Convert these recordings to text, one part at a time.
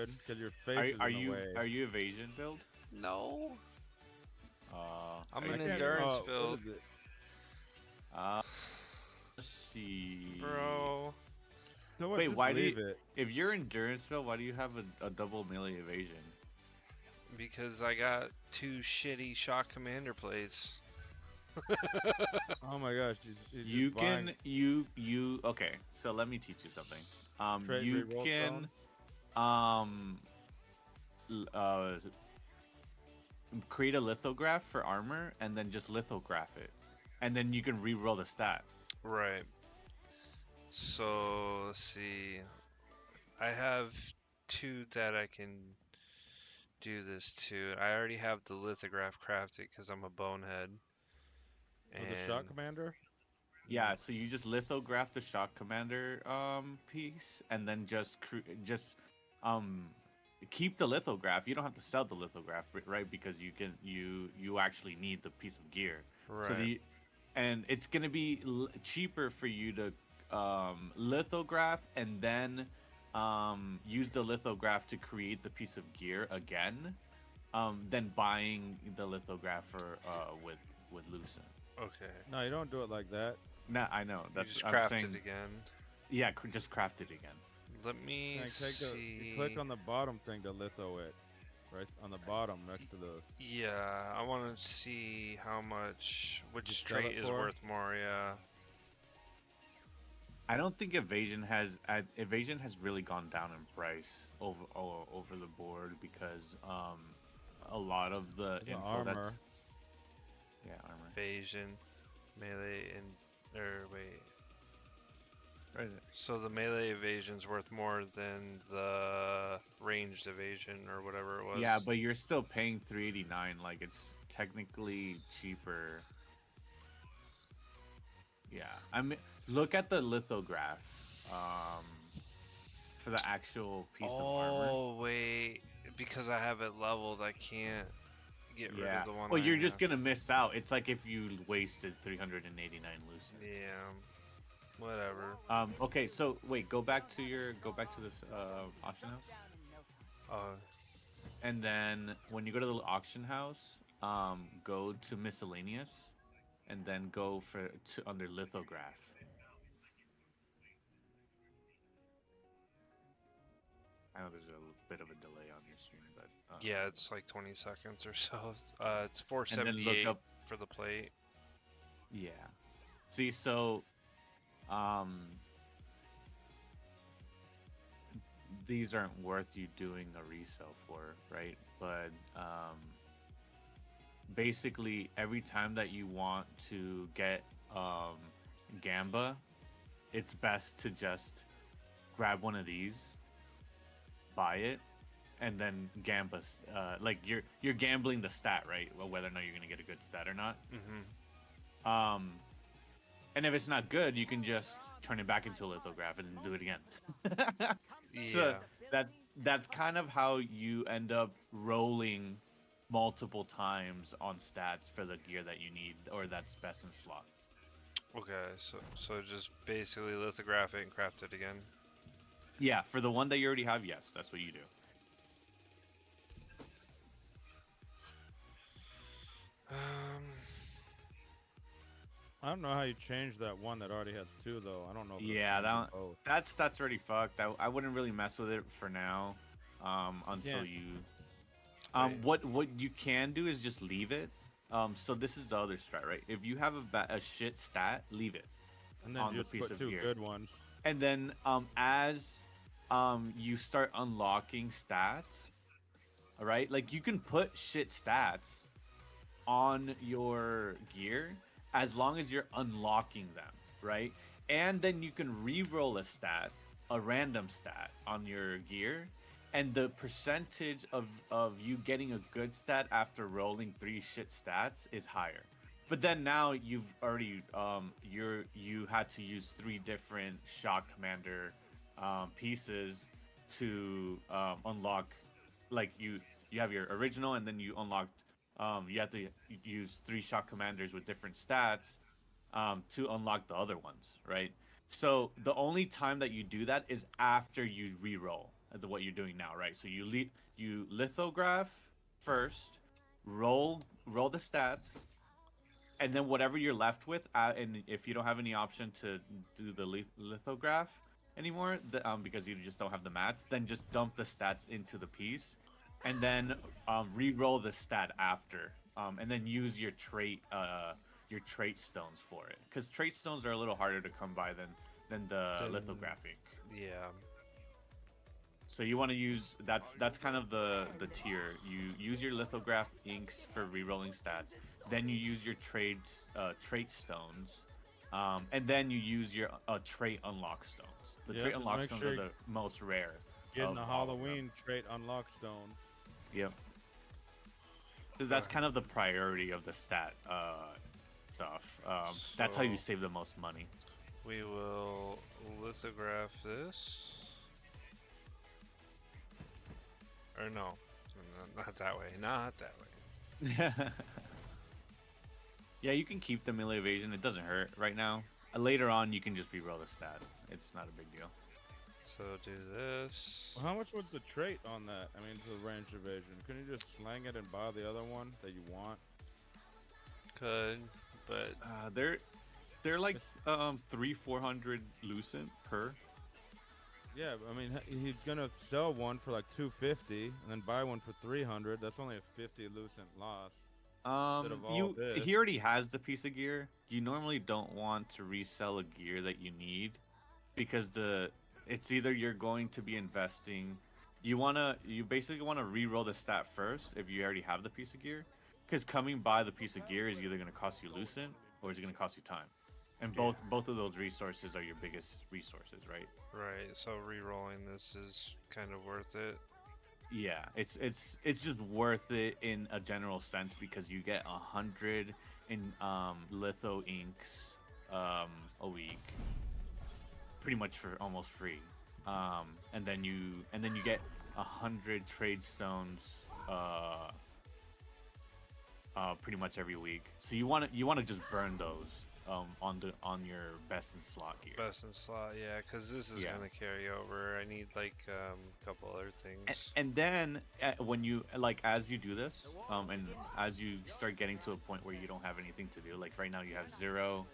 good because your face is Are in the you way. evasion build? No, I'm I an can't. endurance What build, is it? Uh, let's see. bro. So what? Wait, Just why do leave you? it. If you're endurance build, why do you have a double melee evasion? Because I got 2 shitty shot commander plays. Oh my gosh, he's You just buying can okay. So let me teach you something. trade You reroll can stone. um uh create a lithograph for armor and then just lithograph it, and then you can re-roll the stat. Right. So let's see. I have 2 that I can do this to. I already have the lithograph crafted because I'm a bonehead. With the shot And commander. Yeah, so you just lithograph the shock commander piece, and then um keep the lithograph. You don't have to sell the lithograph, right? Because you actually need the piece of gear. So right. and it's gonna be cheaper for you to lithograph and then use the lithograph to create the piece of gear again, than buying the lithograph for with Lucent. Okay. No, you don't do it like that. No, I know. You That's just I'm craft saying. it again. Yeah, just craft it again. Let me Like, see. you click on the bottom thing to litho it, right on the bottom next to the. Yeah, I want to see how much, You which sell trait it is for? worth more. Yeah. I don't think evasion has really gone down in price over the board because a lot of the The info that's armor. yeah armor. Evasion, melee, and wait. Right. So the melee evasion's worth more than the ranged evasion or whatever it was. Yeah, but you're still paying 389. Like it's technically cheaper. Yeah, I mean, look at the lithograph, for the actual piece of armor. Oh wait, because I have it leveled, I can't get rid Yeah. of the one. Well, I you're just have. gonna miss out. It's like if you wasted 389 lucid. Yeah. Whatever. Okay, so wait, go back to this auction house, Uh, and then when you go to the auction house, go to miscellaneous, and then go under lithograph. I know there's a bit of a delay on your stream, but yeah, it's like 20 seconds or so. It's and then look 478 up. for the plate. Yeah. See, so these aren't worth you doing a resale for, right? But basically, every time that you want to get Gamba, it's best to just grab one of these, buy it, and then Gamba. Like you're gambling the stat, right? Well, whether or not you're gonna get a good stat or not. Mm-hmm. And if it's not good, you can just turn it back into a lithograph and do it again. So Yeah. that's kind of how you end up rolling multiple times on stats for the gear that you need or that's best in slot. Okay, so just basically lithograph it and craft it again. Yeah, for the one that you already have, yes, that's what you do. I don't know how you change that one that already has 2 though. I don't know. If Yeah, that. Oh, that's already fucked. I wouldn't really mess with it for now, until can't- you. Wait. What you can do is just leave it. So this is the other strat, right? If you have a shit stat, leave it, and then on the just piece put of 2 gear. good ones. and then as you start unlocking stats, all right, like you can put shit stats on your gear as long as you're unlocking them, right? And then you can re-roll a random stat on your gear, and the percentage of you getting a good stat after rolling 3 shit stats is higher. But then now you've already you had to use 3 different shock commander pieces to unlock, like you have your original, and then you unlocked you have to use 3 shock commanders with different stats to unlock the other ones, right? So the only time that you do that is after you re-roll. what you're doing now, right? So you lithograph first, roll the stats, and then whatever you're left with, and if you don't have any option to do the lithograph anymore, because you just don't have the mats, then just dump the stats into the piece, and then re-roll the stat after, and then use your trait stones for it, because trait stones are a little harder to come by than the Then- lithographic. Yeah. So you want to use that's kind of the tier. You use your lithograph inks for rerolling stats. Then you use your trait stones, and then you use your trait unlock stones. The Yeah, trait just unlock make stones sure are you the most rare. Getting of a all of them. Halloween trait unlock stone. Yep. So that's kind of the priority of the stat stuff. That's how you So- save the most money. We will lithograph this. Or no, not that way. Not that way. Yeah, you can keep the melee evasion. It doesn't hurt right now. Later on, you can just reroll the stat. It's not a big deal. So do this. Well, how much was the trait on that? I mean, the range evasion. Couldn't you just slang it and buy the other one that you want? Could, but They're like 300-400 lucent per. Yeah, I mean, he's gonna sell one for like 250 and then buy one for 300. That's only a 50 lucent loss. of all this. He already has the piece of gear. You normally don't want to resell a gear that you need, because it's either you're going to be investing. You basically wanna re-roll the stat first if you already have the piece of gear, because coming by the piece of gear is either gonna cost you lucent or it's gonna cost you time, and both of those resources are your biggest resources, right? right. So re-rolling this is kind of worth it. Yeah, it's just worth it in a general sense, because you get 100 in litho inks a week, pretty much for almost free, and then you get 100 trade stones pretty much every week. So you want to just burn those on your best in slot gear. Best in slot, yeah, because this is Yeah. gonna carry over. I need like a couple other things. And then when you as you do this, and as you start getting to a point where you don't have anything to do, like right now you have zero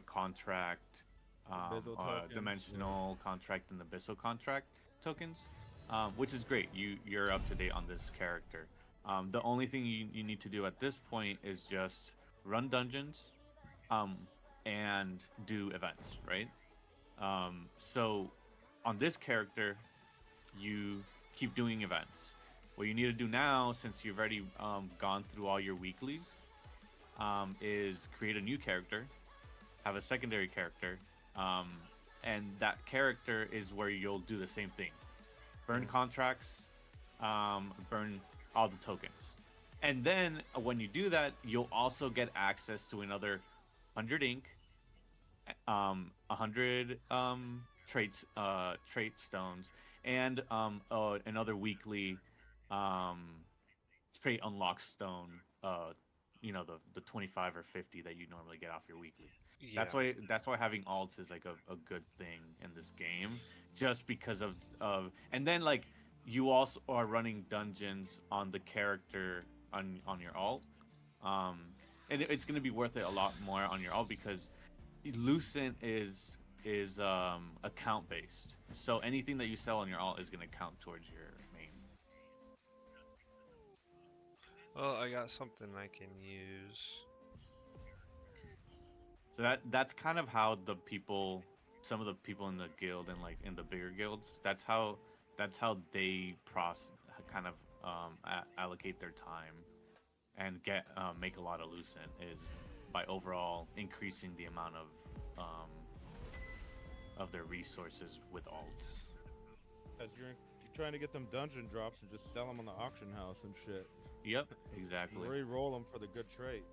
contract, Abyssal tokens, dimensional contract, and abyssal contract tokens, which is great. You're up to date on this character. The only thing you need to do at this point is just run dungeons, and do events, right? So on this character, you keep doing events. What you need to do now, since you've already gone through all your weeklies, is create a new character, have a secondary character, and that character is where you'll do the same thing. Burn contracts, burn all the tokens. And then when you do that, you'll also get access to another 100 ink, 100 trait stones, and another weekly trait unlock stone. The 25 or 50 that you normally get off your weekly. Yeah. That's why having alts is like a good thing in this game, just because of and then like you also are running dungeons on the character on your alt, and it's gonna be worth it a lot more on your alt, because lucent is account based, so anything that you sell on your alt is gonna count towards your main. Well, I got something I can use. So that's kind of how some of the people in the guild and like in the bigger guilds, that's how they kind of allocate their time and make a lot of lucent, is by overall increasing the amount of their resources with alts. As you're trying to get them dungeon drops and just sell them on the auction house and shit. Yep, exactly. Re-roll them for the good trait.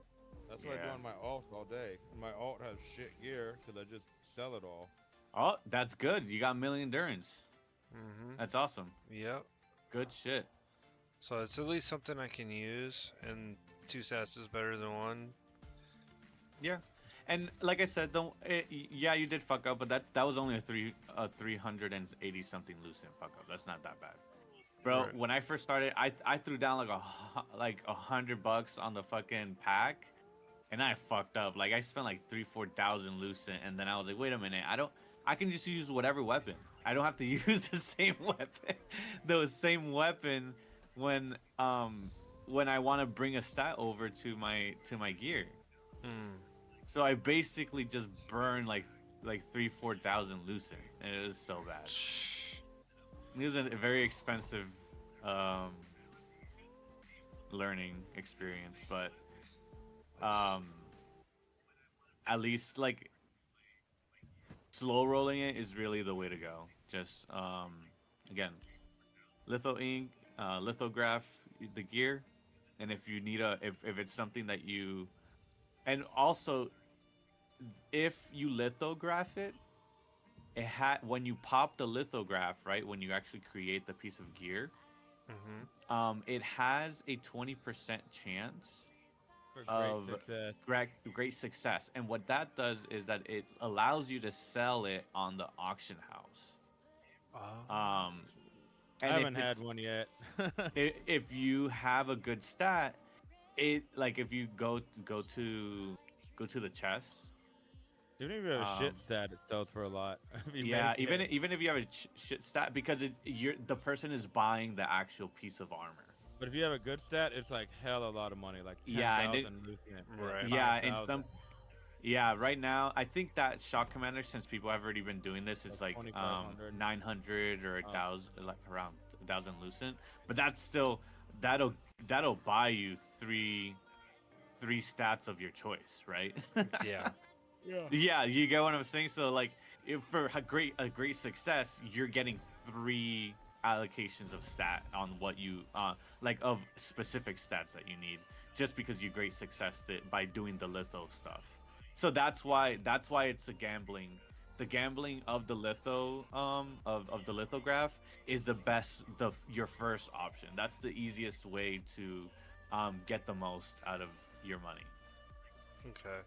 That's what I do Yeah. on my alt all day. And my alt has shit gear because I just sell it all. Oh, that's good. You got million endurance. Mm-hmm. That's awesome. Yep. Good shit. So it's at least something I can use, and 2 stats is better than 1. Yeah, And like I said, yeah, you did fuck up, but that was only a 380 something lucent fuck up. That's not that bad, bro. Right. When I first started, I threw down like $100 on the fucking pack, and I fucked up. Like I spent like 4,000 lucent, and then I was like, wait a minute, I can just use whatever weapon. I don't have to use the same weapon, the same weapon when I want to bring a stat over to my gear. Mm. So I basically just burned like 4,000 lucent, and it was so bad. It was a very expensive learning experience, but at least like slow rolling it is really the way to go. Just again, litho ink, lithograph the gear, and if you need if it's something that you, and also if you lithograph it, when you pop the lithograph, right, when you actually create the piece of gear, it has a 20% chance of great success. And what that does is that it allows you to sell it on the auction house. Oh. And I haven't had one yet. if you have a good stat, like if you go to the chest. Even if you have a shit stat, it sells for a lot. Yeah, even if you have a shit stat, because the person is buying the actual piece of armor. But if you have a good stat, it's like hell a lot of money, like 10,000 right. Yeah, and right now I think that shock commander, since people have already been doing this, it's like 900 or 1,000, like around 1,000 lucent. But that's still that'll buy you three stats of your choice, right? Yeah. Yeah, you get what I'm saying. So like, if for a great success, you're getting 3 allocations of stat on what you like of specific stats that you need, just because you great successed it by doing the litho stuff. So that's why it's a gambling. The gambling of the litho of the lithograph is the best, your first option. That's the easiest way to get the most out of your money. Okay.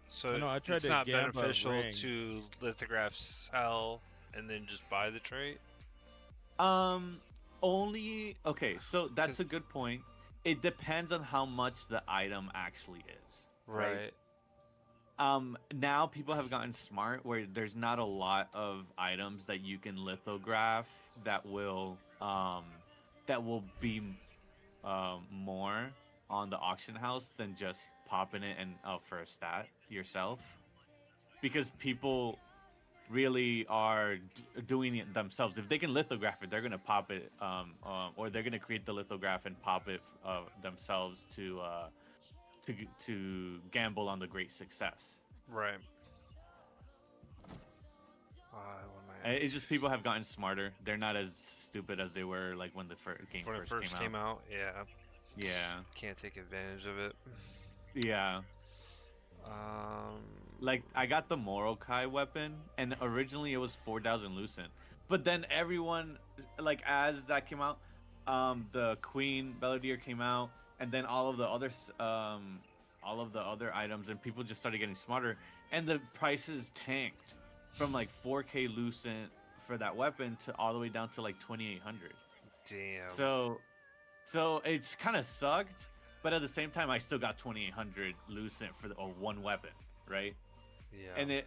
So I tried it's to not gamble beneficial to lithograph sell and then just buy the trait? Only okay, so that's a good point. It depends on how much the item actually is. Right. Now people have gotten smart where there's not a lot of items that you can lithograph that will be more on the auction house than just popping it and for a stat yourself, because people really are doing it themselves. If they can lithograph it, they're gonna pop it, or they're gonna create the lithograph and pop it themselves to gamble on the great success. Right. It's just people have gotten smarter. They're not as stupid as they were like when the game first came out. Yeah. Yeah. Can't take advantage of it. Yeah. Like I got the Morokai weapon, and originally it was 4,000 lucent, but then everyone, like as that came out, the Queen Belvedere came out, and then all of the other items, and people just started getting smarter, and the prices tanked from like 4K lucent for that weapon to all the way down to like 2,800. Damn. So it's kind of sucked, but at the same time, I still got 2,800 lucent for one weapon, right? Yeah.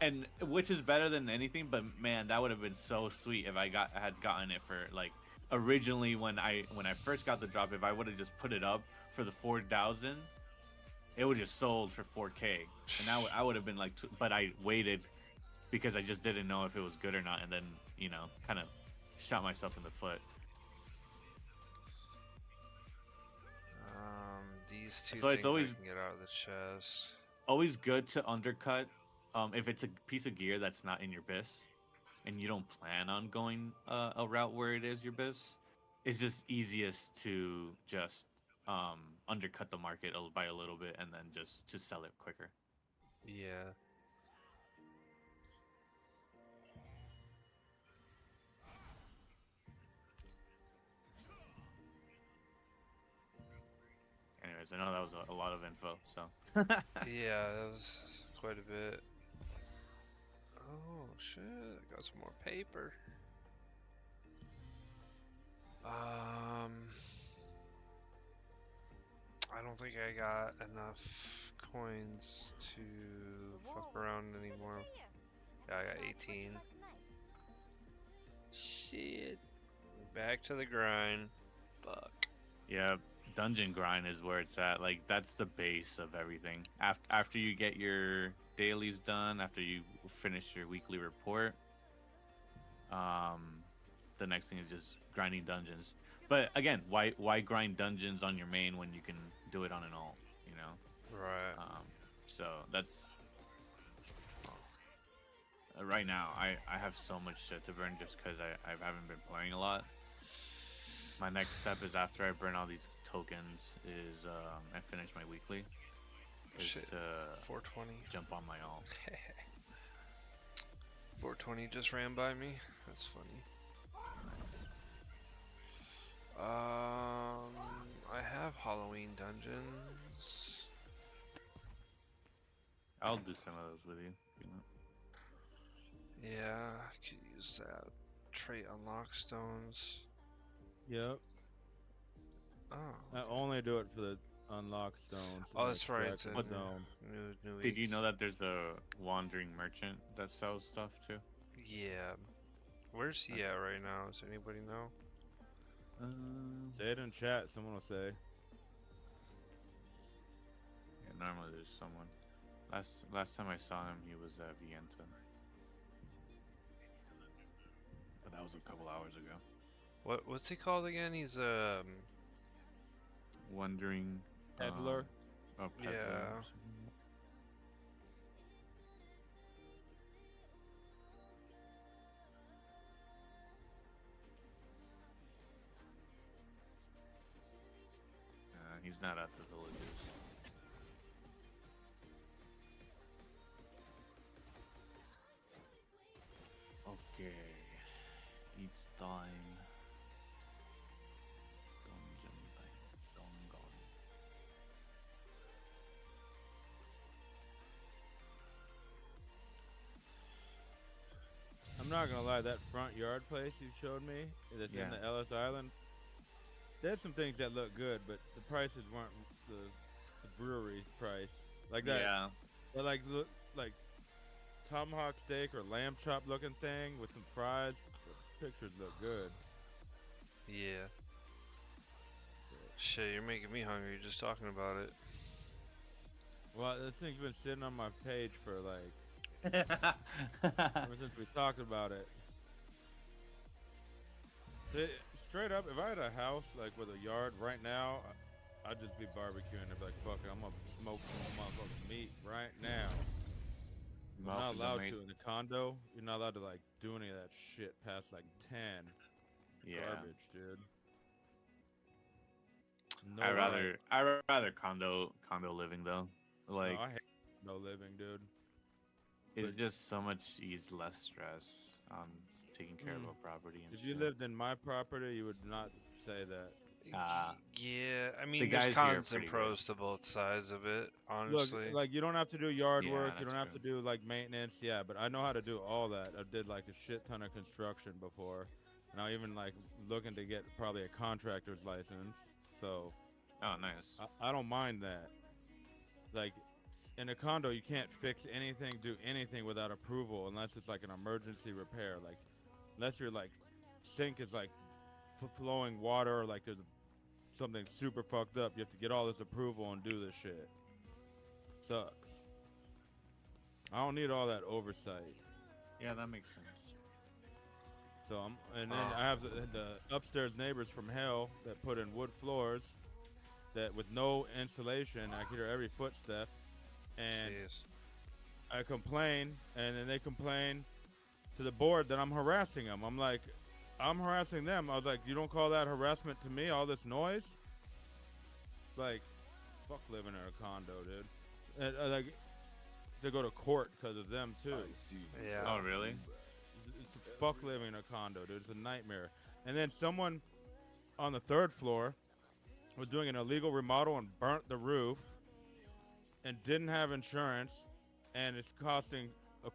And which is better than anything, but man, that would have been so sweet if I had gotten it for like originally when I first got the drop. If I would have just put it up for the 4,000, it would just sold for 4K, and I would have been like, but I waited because I just didn't know if it was good or not, and then kind of shot myself in the foot. These two so things it's always I can get out of the chest. Always good to undercut if it's a piece of gear that's not in your BIS and you don't plan on going a route where it is your BIS. It's just easiest to just undercut the market by a little bit and then just to sell it quicker. Yeah. Anyways, Anyways, I know that was a lot of info, so. Yeah, that was quite a bit. Oh shit! I got some more paper. I don't think I got enough coins to fuck around anymore. Yeah, I got 18. Shit. Back to the grind. Fuck. Yeah, dungeon grind is where it's at. Like, that's the base of everything. After you get your dailies done, after you finish your weekly report, the next thing is just grinding dungeons. But again, why grind dungeons on your main when you can do it on an alt? You know. Right. So that's right now. I have so much shit to burn just because I haven't been playing a lot. My next step is after I burn all these tokens is I finish my weekly. Is Shit. to 420. jump on my alt. 420 just ran by me. That's funny. I have Halloween dungeons. I'll do some of those with you. Yeah, I could use that. Trait unlock stones. Yep. Oh. I only do it for the unlock stones. Oh, that's right. It's a stone. new Did you know that there's the wandering merchant that sells stuff too? Yeah. Where's he at right now? Does anybody know? Say it in chat. Someone will say. Yeah, normally there's someone. Last time I saw him, he was at Vienta. But that was a couple hours ago. What's he called again? He's Wandering Peddler. Oh, peddler. Yeah. He's not at the villages. Okay. It's time. Dungeon time. Dongon. I'm not gonna lie, that front yard place you showed me that's in the Ellis Island. There's some things that look good, but the prices weren't the brewery price. Like that. Yeah. That like look like tomahawk steak or lamb chop looking thing with some fries. The pictures look good. Yeah. Shit, you're making me hungry just talking about it. Well, this thing's been sitting on my page for like ever since we talked about it. Straight up, if I had a house like with a yard right now, I'd just be barbecuing. I'd be like, fuck it, I'm gonna smoke some motherfucking meat right now. I'm not allowed to in the condo. You're not allowed to like do any of that shit past like 10. Yeah. Garbage, dude. No I rather condo living though. Like, no, I hate condo living, dude. It's just so much less stress on taking care of a property. And if you lived in my property, you would not say that. Yeah, I mean, the there's guys cons here are and pretty pros to both sides of it, honestly. Look, like you don't have to do yard work, you don't have true. to do like maintenance, yeah, but I know how to do all that. I did like a shit ton of construction before, and I'm even like looking to get probably a contractor's license. So, oh, nice. I don't mind that. Like, in a condo, you can't fix anything, do anything without approval unless it's like an emergency repair. Like, unless your like sink is like flowing water, or like there's something super fucked up, you have to get all this approval and do this shit. Sucks. I don't need all that oversight. Yeah, that makes sense. So and then I have the upstairs neighbors from hell that put in wood floors that with no insulation. I can hear every footstep, and I complain, and then they complain to the board that I'm harassing them. I'm like, I'm harassing them. I was like, you don't call that harassment to me? All this noise? Like, fuck living in a condo, dude. And, like, they go to court because of them too. Yeah. Oh, really? It's fuck living in a condo, dude. It's a nightmare. And then someone on the third floor was doing an illegal remodel and burnt the roof and didn't have insurance, and it's costing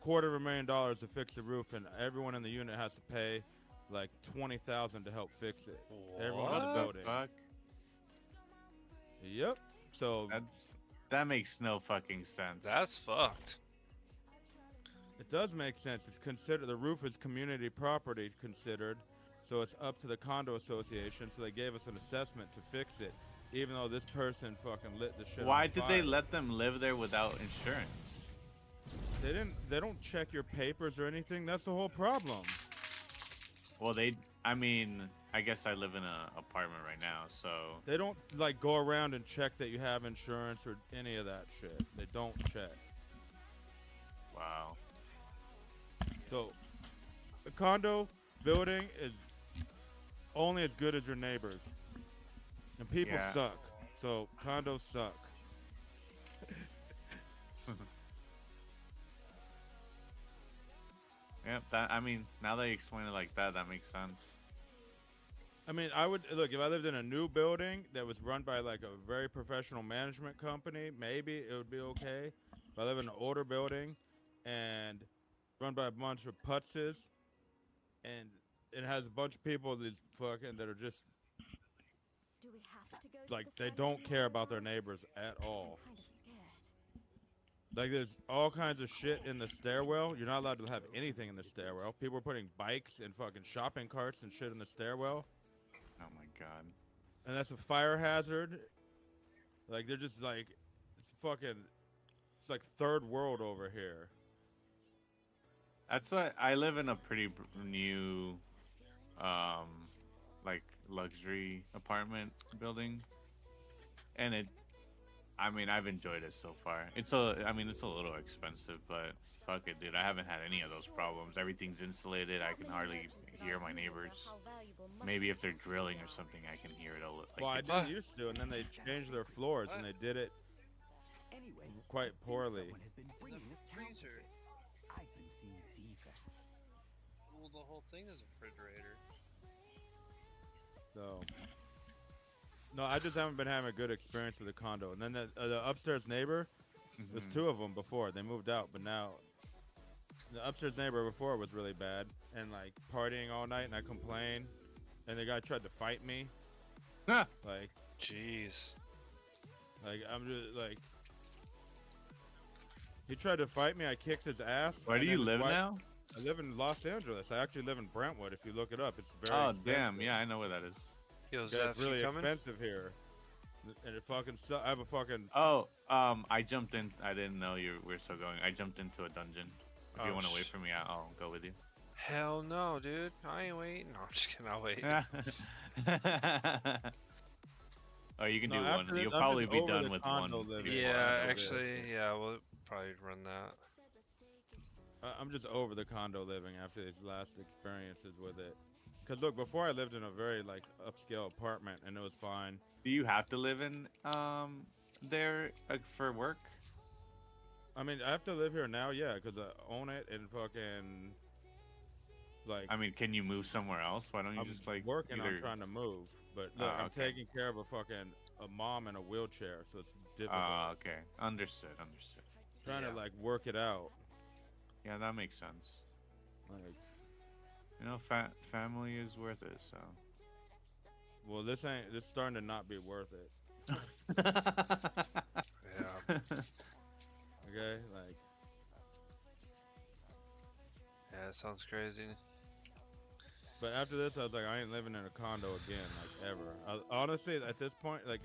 $250,000 to fix the roof, and everyone in the unit has to pay like $20,000 to help fix it. Everyone in the What building. the fuck? Yep. So That makes no fucking sense. That's fucked. it does make sense. It's considered the roof is community property considered, so it's up to the condo association. So they gave us an assessment to fix it, even though this person fucking lit the shit. Why on did fire. they let them live there without insurance? They didn't. They don't check your papers or anything. That's the whole problem. Well, I mean, I guess I live in an apartment right now, so. They don't like go around and check that you have insurance or any of that shit. They don't check. Wow. So, a condo building is only as good as your neighbors, and people Yeah. suck. So condos suck. Yep. I mean, now that you explain it like that, that makes sense. I mean, I would look if I lived in a new building that was run by like a very professional management company. Maybe it would be okay. If I live in an older building and run by a bunch of putzes, and it has a bunch of people that are just Do we have to go like to the they side don't of the care road about their now? neighbors at I'm all. kind of scared. Like there's all kinds of shit in the stairwell. You're not allowed to have anything in the stairwell. People are putting bikes and fucking shopping carts and shit in the stairwell. Oh my god. And that's a fire hazard. Like they're just like, it's like third world over here. That's what I live in a pretty new, like luxury apartment building, and I mean, I've enjoyed it so far. It's a little expensive, but fuck it, dude. I haven't had any of those problems. Everything's insulated. I can hardly hear my neighbors. Maybe if they're drilling or something, I can hear it a little. Well, I Like didn't used to, and then they changed their floors, and they did it Anyway, quite poorly. someone has been bringing us freezer. counterfeits. I've been seeing defects. Well, the whole thing is a refrigerator. So, no, I just haven't been having a good experience with the condo. And then the upstairs neighbor, there's two of them before. They moved out, but now the upstairs neighbor before was really bad and like partying all night, and I complained, and the guy tried to fight me. Huh. Like, Jeez. I'm just like, he tried to fight me. I kicked his ass. Where do and you then his live wife- now? I live in Los Angeles. I actually live in Brentwood. If you look it up, it's very. Oh expensive. damn, yeah, I know where that is. Yo, Yeah, Zeph, it's really you coming? expensive here, and it fucking sucks. I have a fucking. Oh, I jumped in. I didn't know we're still going. I jumped into a dungeon. If you Oh, want to wait for me, I'll go with you. Hell no, dude. I ain't waiting. No, I'm just kidding. I'll wait. Oh, you can No, do after one. this, You'll I'm probably just be over done the with condo one. living. if you Yeah, want. actually, yeah, we'll probably run that. I'm just over the condo living after these last experiences with it. Cause look, before I lived in a very like upscale apartment, and it was fine. Do you have to live in there for work? I mean, I have to live here now, yeah, cause I own it and fucking. Like, I mean, can you move somewhere else? Why don't you I'm just like working either... on trying to move, but look, Ah, I'm okay. taking care of a mom in a wheelchair, so it's difficult. Okay, understood. Trying yeah. to like work it out. Yeah, that makes sense. Like, You know, family is worth it. So. well, this starting to not be worth it. Yeah. Okay, like. Yeah, that sounds crazy. But after this, I was like, I ain't living in a condo again, like ever. Honestly, at this point, like,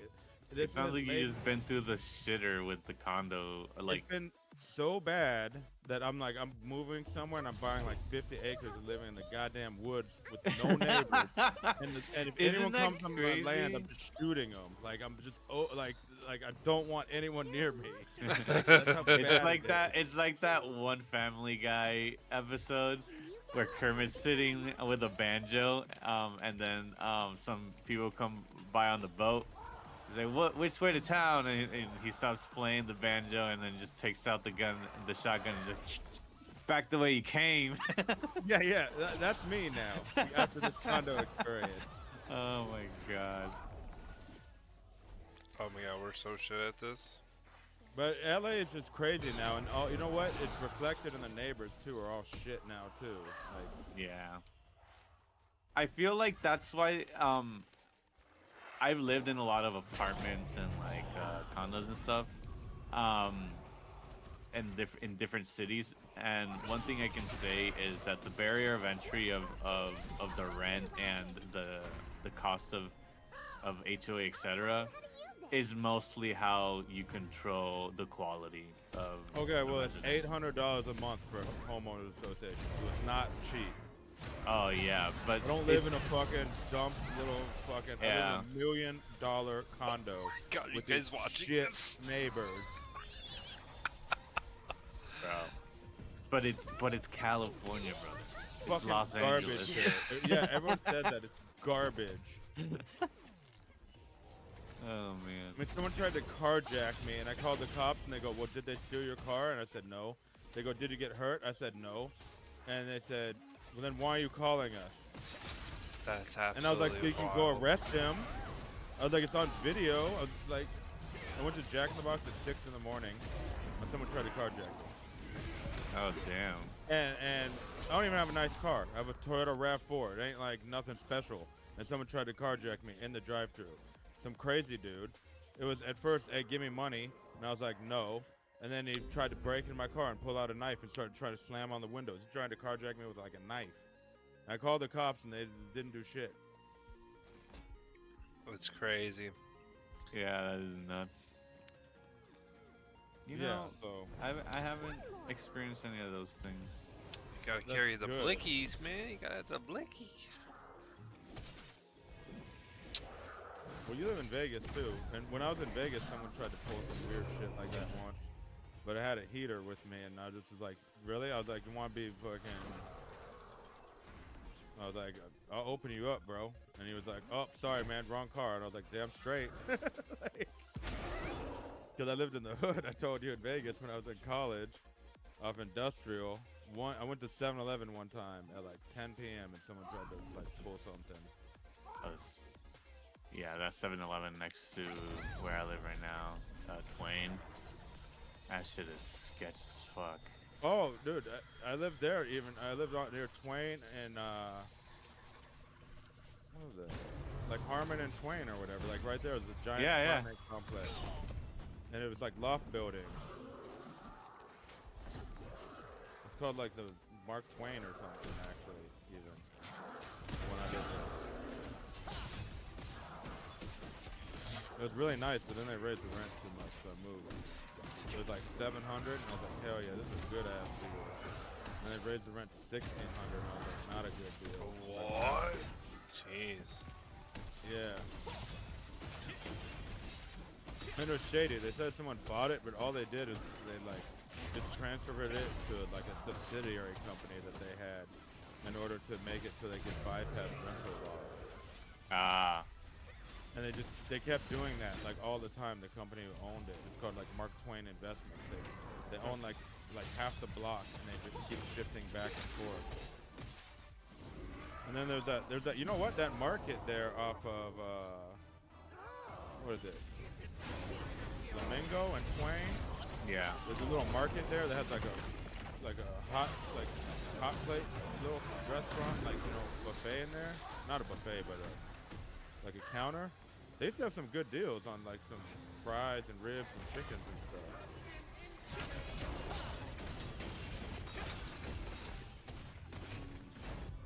It sounds like you just been through the shitter with the condo. Like, it's been so bad that I'm like, I'm moving somewhere and I'm buying like 50 acres and living in the goddamn woods with no neighbors. and if Isn't anyone that comes on my land, crazy? I'm just shooting them. Like I'm just like I don't want anyone near me. That's how bad it's like it that. is. It's like that one Family Guy episode where Kermit's sitting with a banjo, and then some people come by on the boat. He's like, "What? Which way to town?" And he stops playing the banjo, and then just takes out the gun, the shotgun, and just back the way you came. Yeah, that's me now after this condo experience. Oh my god. Oh my god, we're so shit at this. But LA is just crazy now, and you know what? It's reflected in the neighbors too. Are all shit now too. Like, Yeah. I feel like that's why I've lived in a lot of apartments and like condos and stuff. Um in different cities, and one thing I can say is that the barrier of entry of the rent and the cost of HOA, etc., is mostly how you control the quality of okay, the well, it's residence. $800 a month for a homeowners association, so it's not cheap. Oh yeah, but I don't live it's, in a fucking dump little fucking. I yeah. live in $1 million condo God, you with guys these watching shit this? neighbors. Bro. But it's California, brother. It's Fucking Los garbage Angeles. here. Yeah, everyone said that it's garbage. Oh I man. mean, someone tried to carjack me, and I called the cops, and they go, "Well, did they steal your car?" And I said, "No." They go, "Did you get hurt?" I said, "No." And they said, "Well, then why are you calling us?" That's And I was absolutely like, "So you can go wild. arrest him." I was like, "It's on video." I was like, I went to Jack in the Box at 6 in the morning, and someone tried to carjack me. Oh damn. And I don't even have a nice car. I have a Toyota RAV4. It ain't like nothing special. And someone tried to carjack me in the drive-thru. Some crazy dude. It was at first, "Hey, give me money," and I was like, "No." And then he tried to break into my car and pull out a knife and started trying to slam on the windows. He tried to carjack me with like a knife. I called the cops and they didn't do shit. It's crazy. Yeah, that is nuts. You Yeah, know, so I haven't experienced any of those things. You gotta That's carry the good. blickies, man. You got the blicky. well, you live in Vegas too. And when I was in Vegas, someone tried to pull some weird shit like that once. But I had a heater with me, and I just was like, "Really?" I was like, "You want to be fucking?" I was like, "I'll open you up, bro." And he was like, "Oh, sorry, man, wrong car." And I was like, "Damn straight." Because I lived in the hood. I told you in Vegas when I was in college, off Industrial. I went to 7-Eleven one time at like 10 p.m. and someone tried to like pull something. Yeah, that 7-Eleven next to where I live right now, Twain. That shit is sketch as fuck. Oh, dude, I lived there even. I lived out near Twain and what was it? Like Harmon and Twain or whatever. Like right there was a giant Yeah, yeah. apartment complex, and it was like loft buildings. It's called like the Mark Twain or something actually, even when I lived there. It was really nice, but then they raised the rent too much, so I moved. It was like 700, and I was like, hell yeah, this is a good ass deal. And they raised the rent to 1,600, and I was like, not a good deal. What? Jeez. Yeah. And it was shady. They said someone bought it, but all they did is they like just transferred it to like a subsidiary company that they had in order to make it so they could bypass rental laws. Ah. And they kept doing that like all the time. The company who owned it, it's called like Mark Twain Investments. They own like half the block, and they just keep shifting back and forth. And then there's that you know what, that market there off of what is it, Flamingo and Twain. Yeah. There's a little market there that has like a hot plate little restaurant, like, you know, buffet in there. Not a buffet, but like a counter. They used to have some good deals on like some fries and ribs and chickens and stuff.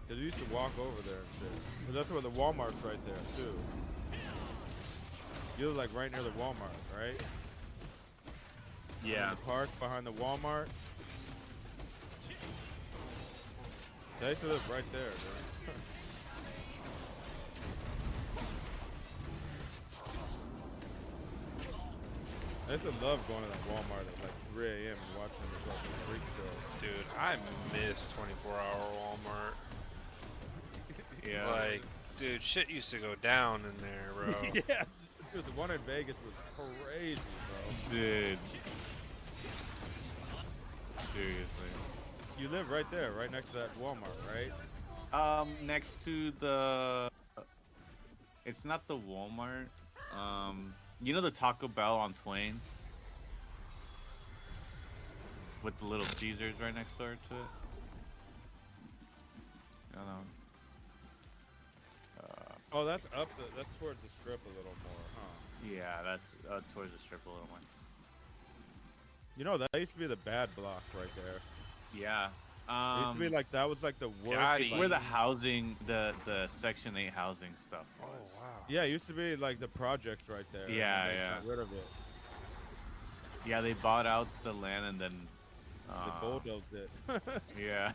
Cause you used to walk over there and shit. Cause that's where the Walmart's right there too. You live like right near the Walmart, right? Yeah. In the park behind the Walmart. They used to live right there, dude. I used to love going to that Walmart at like 3 a.m. and watching the fucking freak show. Dude, I miss 24-hour Walmart. Yeah. Like, dude, shit used to go down in there, bro. Yeah, dude, the one in Vegas was crazy, bro. Dude. Seriously. You live right there, right next to that Walmart, right? Next to the. It's not the Walmart. You know the Taco Bell on Twain? With the little Caesars right next door to it? I don't know. Oh, that's that's towards the strip a little more, huh? Yeah, that's towards the strip a little more. You know, that used to be the bad block right there. Yeah. It used to be like, that was like the worst. God, It's like- where the housing, the Section 8 housing stuff was. Oh, wow. Yeah, it used to be like the projects right there. and Yeah, they yeah. got rid of it. Yeah, they bought out the land and then. They bulldozed it. Yeah.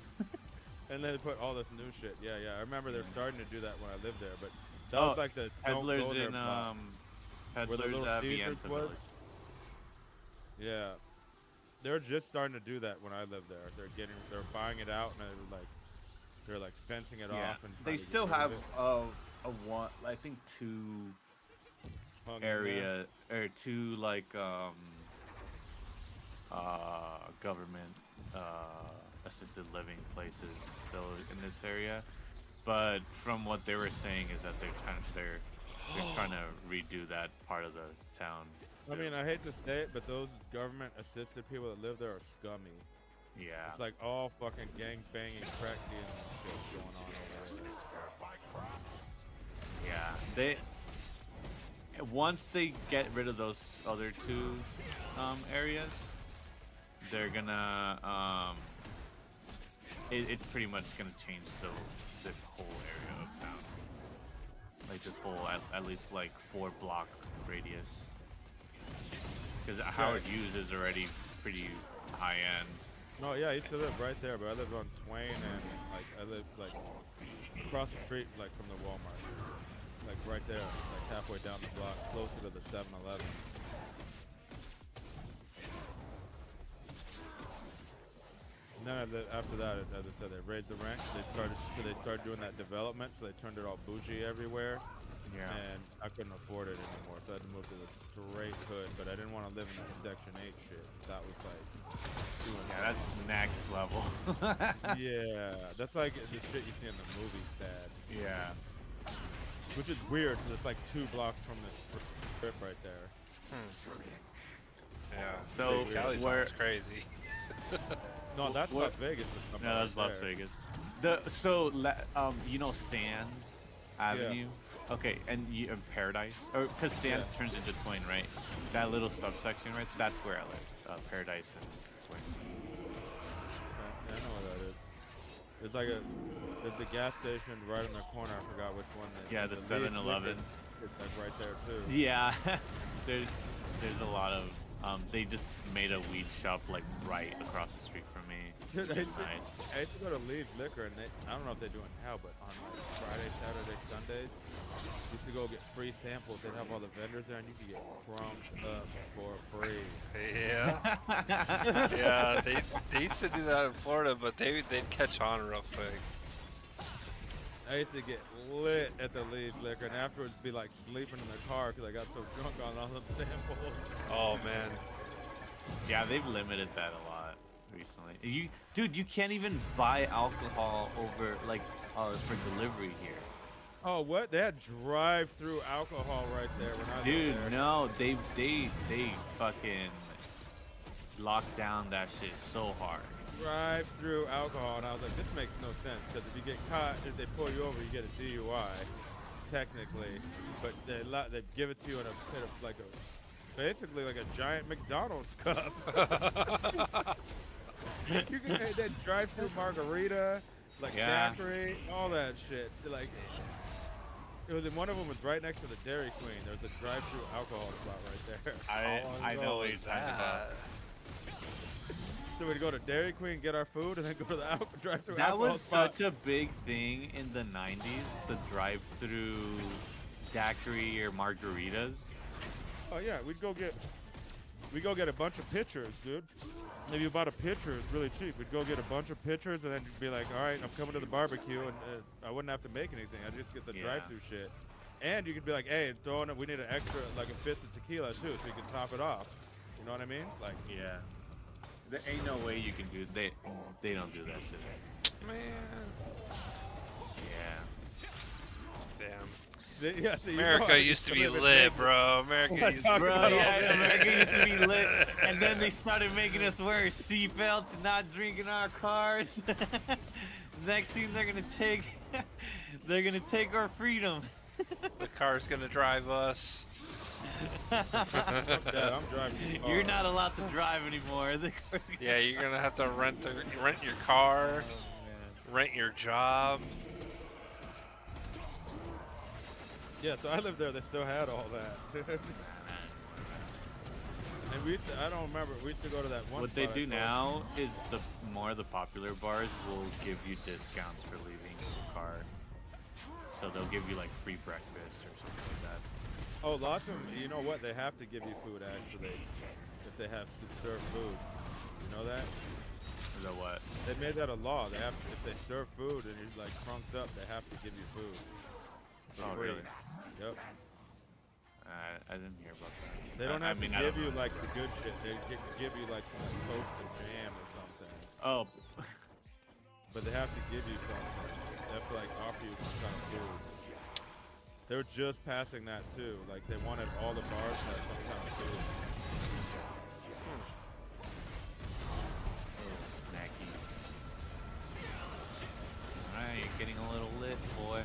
And then they put all this new shit. Yeah, yeah. I remember they're starting to do that when I lived there, but that Oh, was like the Peddlers don't go there in block. Where the Peddlers little at Caesars Vienna was? Village. Yeah. They're just starting to do that when I lived there. They're buying it out and they're like fencing it Yeah. off and They trying to still get rid have of it. a one, I think two Hung in there. area or two like government assisted living places still in this area, but from what they were saying is that they're trying to redo that part of the town. I mean, I hate to say it, but those government assisted people that live there are scummy. Yeah. It's like all fucking gang banging, crack dealing and shit going on over there. Yeah, they once they get rid of those other two areas, they're gonna it's pretty much gonna change this whole area of town, like this whole at least like 4-block radius, because Howard Hughes is already pretty high end. No, yeah, I used to live right there, but I lived on Twain and like I lived like across the street, like from the Walmart, like right there, like halfway down the block, closer to the 7-Eleven. And then after that, as I said, they raised the rent. They started doing that development, so they turned it all bougie everywhere. Yeah. And I couldn't afford it anymore, so I had to move to the straight hood. But I didn't want to live in that Section 8 shit. That was like, Yeah, that's next level. yeah, that's like the shit you see in the movies, bad. Yeah. Which is weird, because it's like 2 blocks from the strip right there. Yeah. So, Cali where- sounds crazy. No, that's What- Las Vegas. or something No, that's right Las there. Vegas. You know Sands Avenue? Okay, and Paradise? Or because Sands turns into Twain, right? That little subsection, right? That's where I live. Paradise and Twain. Okay, yeah, I know what that is. It's like there's the gas station right in the corner. I forgot which one. Yeah, the Leeds 7-Eleven. Liquor, it's like right there too. Yeah, there's a lot of they just made a weed shop like right across the street from me, Dude, which I is nice. used to go to Leeds Liquor, and I don't know if they do it now, but on like Friday, Saturday, Sundays, used to go get free samples. They'd have all the vendors there, and you could get crunked up for free. Yeah. Yeah, they used to do that in Florida, but they'd catch on real quick. I used to get lit at the Leeds Liquor, and afterwards be like sleeping in the car because I got so drunk on all the samples. Oh man. Yeah, they've limited that a lot recently. Dude, you can't even buy alcohol over like for delivery here. Oh, what? They had drive-through alcohol right there when I was Dude, there. no, they fucking locked down that shit so hard. Drive-through alcohol, and I was like, this makes no sense, because if you get caught, if they pull you over, you get a DUI, technically, but they give it to you in a bit of like basically like a giant McDonald's cup. You can get that drive-through margarita, like daiquiri, all that shit. Like, one of them was right next to the Dairy Queen. There was a drive-through alcohol spot right there. I know what he's talking about. So we'd go to Dairy Queen, get our food, and then go to the drive-through That alcohol was spot. such a big thing in the 90s, the drive-through daiquiri or margaritas. Oh yeah, we'd go get a bunch of pitchers, dude. If you bought a pitcher, it's really cheap. We'd go get a bunch of pitchers and then be like, all right, I'm coming to the barbecue, and I wouldn't have to make anything. I'd just get the drive-through shit. And you could be like, hey, we need an extra, like a fifth of tequila too, so you can top it off. You know what I mean? Like, Yeah. There ain't no way you can do. They don't do that shit. Man. Yeah. Damn. Yeah, so America used to be lit, bro. America used to Bro, about all yeah, that. America used to be lit, and then they started making us wear seatbelts and not drinking our cars. Next thing they're gonna take our freedom. The car's gonna drive us. Fuck that, I'm driving the car. You're not allowed to drive anymore. The car's gonna Yeah, you're gonna have to rent your car, Oh, rent your job. yeah, so I lived there. They still had all that. And we used to, I don't remember. We used to go to that one. What they spot do called- now is the more of the popular bars will give you discounts for leaving the car. So they'll give you like free breakfast or something like that. Oh, lots of them. You know what? They have to give you food actually, if they have to serve food. You know that? Is that what? They made that a law. They have, if they serve food and you're like crunked up, they have to give you food. For Oh, free. really? Yep. I didn't hear about that. They don't have I mean, to I give don't you know. like the good shit. They give you like some toast and jam or something. Oh, But they have to give you something. They have to like offer you some kind of food. They were just passing that too. Like they wanted all the bars to have some kind of food. snackies. Alright, you're getting a little lit, boy.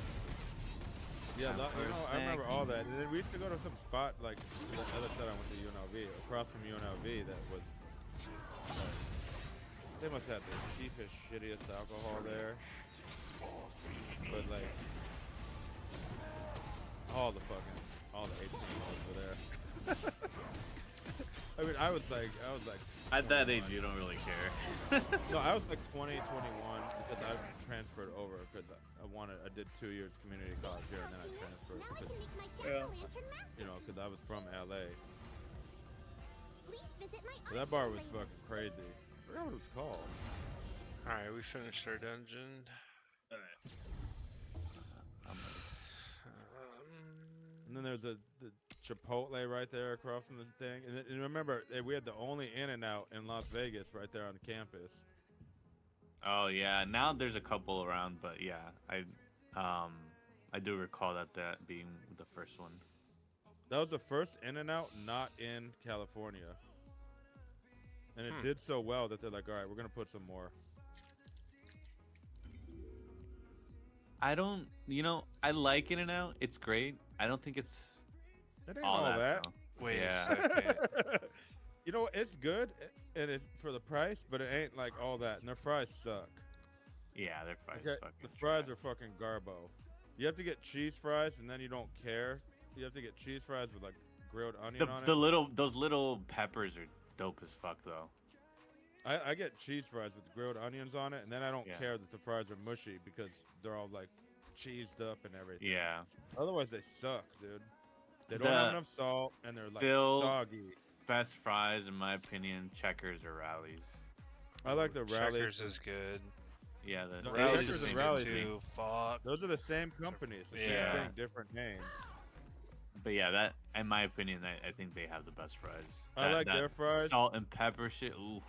Yeah, Time for you a know, I remember all snacky. that. And then we used to go to some spot like the other side. I went to UNLV, across from UNLV. That was. They must have the cheapest, shittiest alcohol there. But like, all the 18-year-olds were there. I mean, I was like. At that 21. age, you don't really care. No, I was like 20, 21 because I transferred over because I did 2 years community college here and then I transferred Now I because, can make my jack-o'-lantern masterpiece. you know, because I was from LA. Please visit my So that bar was fucking crazy. I forgot what it was called. Alright, we finished our dungeon. And then there's the Chipotle right there across from the thing. And remember, we had the only In-N-Out in Las Vegas right there on campus. Oh yeah, now there's a couple around, but yeah, I do recall that being the first one. That was the first In-N-Out not in California. And it did so well that they're like, all right, we're going to put some more. I don't, I like In-N-Out. It's great. I don't think it's It ain't all that. though. Wait Yeah. a second. You know, it's good, and it's for the price, but it ain't like all that. And their fries suck. Yeah, their fries Okay, fucking the fries trash. are fucking garbo. You have to get cheese fries, and then you don't care. You have to get cheese fries with like grilled onion on it. Those little peppers are dope as fuck though. I get cheese fries with grilled onions on it, and then I don't Yeah. care that the fries are mushy because they're all like cheesed up and everything. Yeah. Otherwise, they suck, dude. They don't have enough salt, and they're like Phil- soggy. Best fries in my opinion, Checkers or Rallies. I like the Rallies. Checkers is good. Yeah, the No, Rallies Checkers is and good Rallies too. Fuck. Those are the same companies. The Yeah. same thing, different name. But yeah, that in my opinion, I think they have the best fries. I like That their fries. Salt and pepper shit. Oof.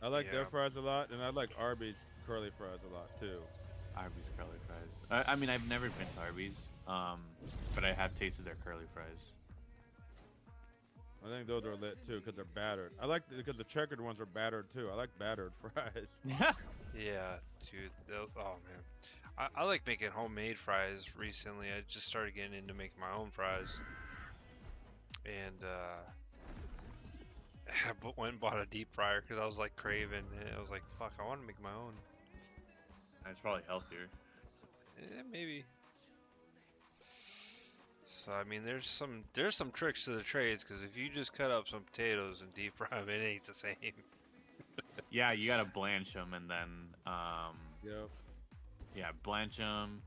I like Yeah. their fries a lot, and I like Arby's curly fries a lot too. Arby's curly fries. I mean, I've never been to Arby's, but I have tasted their curly fries. I think those are lit too because they're battered. I like because the checkered ones are battered too. I like battered fries. Yeah, dude. Oh man, I like making homemade fries. Recently, I just started getting into making my own fries, and I went and bought a deep fryer because I was like craving. And I was like, fuck, I want to make my own. It's probably healthier. Maybe. So I mean, there's some tricks to the trades because if you just cut up some potatoes and deep fry them, it ain't the same. Yeah, you gotta blanch them and then, Yep. yeah, blanch them.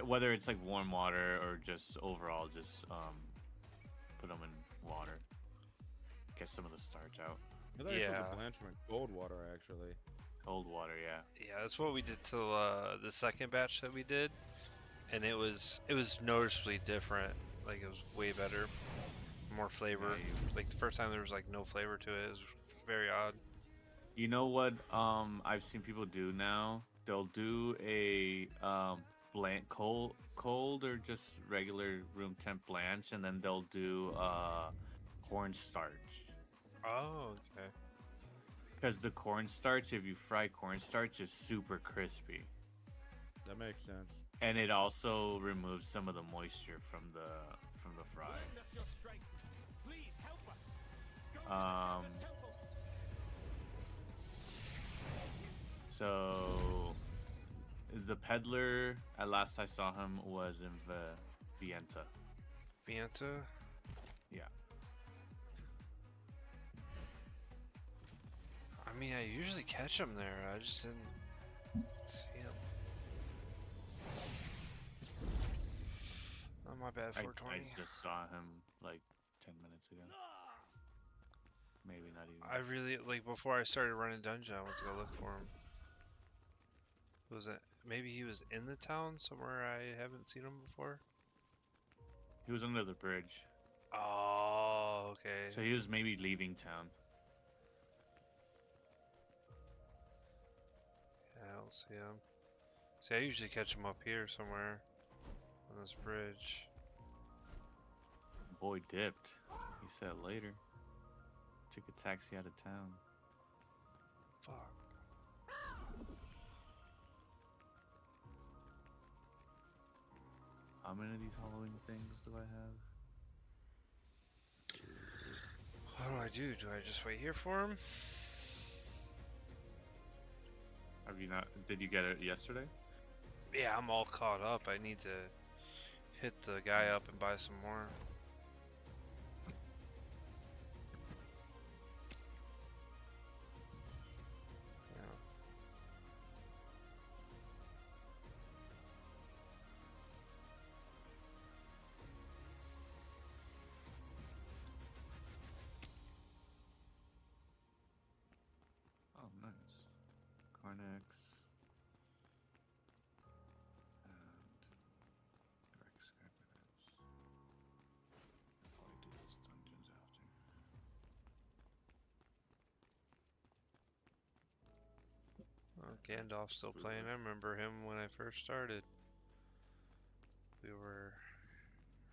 Whether it's like warm water or just overall, just put them in water. Get some of the starch out. I thought you Yeah. put the blanch in cold water actually. Cold water, yeah. Yeah, that's what we did to the second batch that we did, and it was noticeably different. Like it was way better, more flavor. Yeah, Like the first time there was like no flavor to it. It was very odd. You know what? I've seen people do now. They'll do a cold cold or just regular room temp blanch, and then they'll do cornstarch. Oh, okay. Because the cornstarch, if you fry cornstarch, is super crispy, That makes sense. and it also removes some of the moisture from the fry. So the peddler, at last I saw him, was in Vienta. Vienta? Yeah. I mean, I usually catch them there. I just didn't see them. Oh, my bad, I 420. just saw him like 10 minutes ago. Maybe not even. I really, like, before I started running dungeon, I went to go look for him. Was it, maybe he was in the town somewhere I haven't seen him before? He was under the bridge. Oh, okay. So he was maybe leaving town. Yeah, I don't see him. See, I usually catch him up here somewhere on this bridge. Boy dipped. He said later. Took a taxi out of town. Fuck. How many of these Halloween things do I have? What do I do? Do I just wait here for him? Have you not? Did you get it yesterday? Yeah, I'm all caught up. I need to hit the guy up and buy some more. Yeah. Oh, nice. Carnex. And Rex Skypers. Probably do those dungeons after. Oh, Gandalf's still playing. I remember him when I first started. We were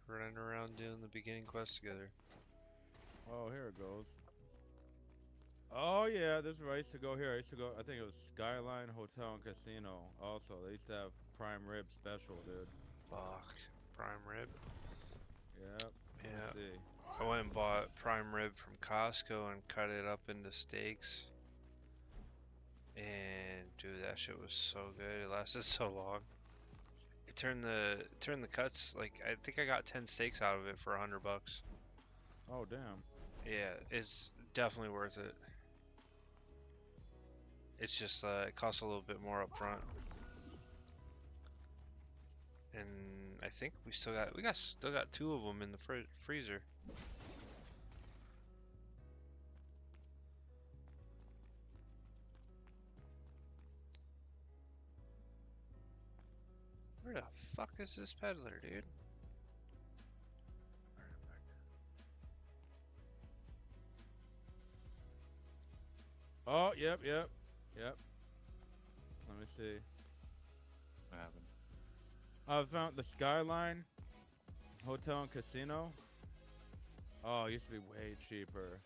running around doing the beginning quest together. Oh, here it goes. Oh yeah, this is where I used to go here. I used to go. I think it was Skyline Hotel and Casino. Also, they used to have prime rib special, dude. Fuck. Prime rib. Yep. Yeah. Let's see. I went and bought prime rib from Costco and cut it up into steaks. And dude, that shit was so good. It lasted so long. It turned the cuts, like, I think I got 10 steaks out of it for $100. Oh damn. Yeah, it's definitely worth it. It's just it costs a little bit more up front. And I think we still got 2 of them in the freezer. Where the fuck is this peddler, dude? Oh, yep. Let me see. What happened? I found the Skyline Hotel and Casino. Oh, it used to be way cheaper.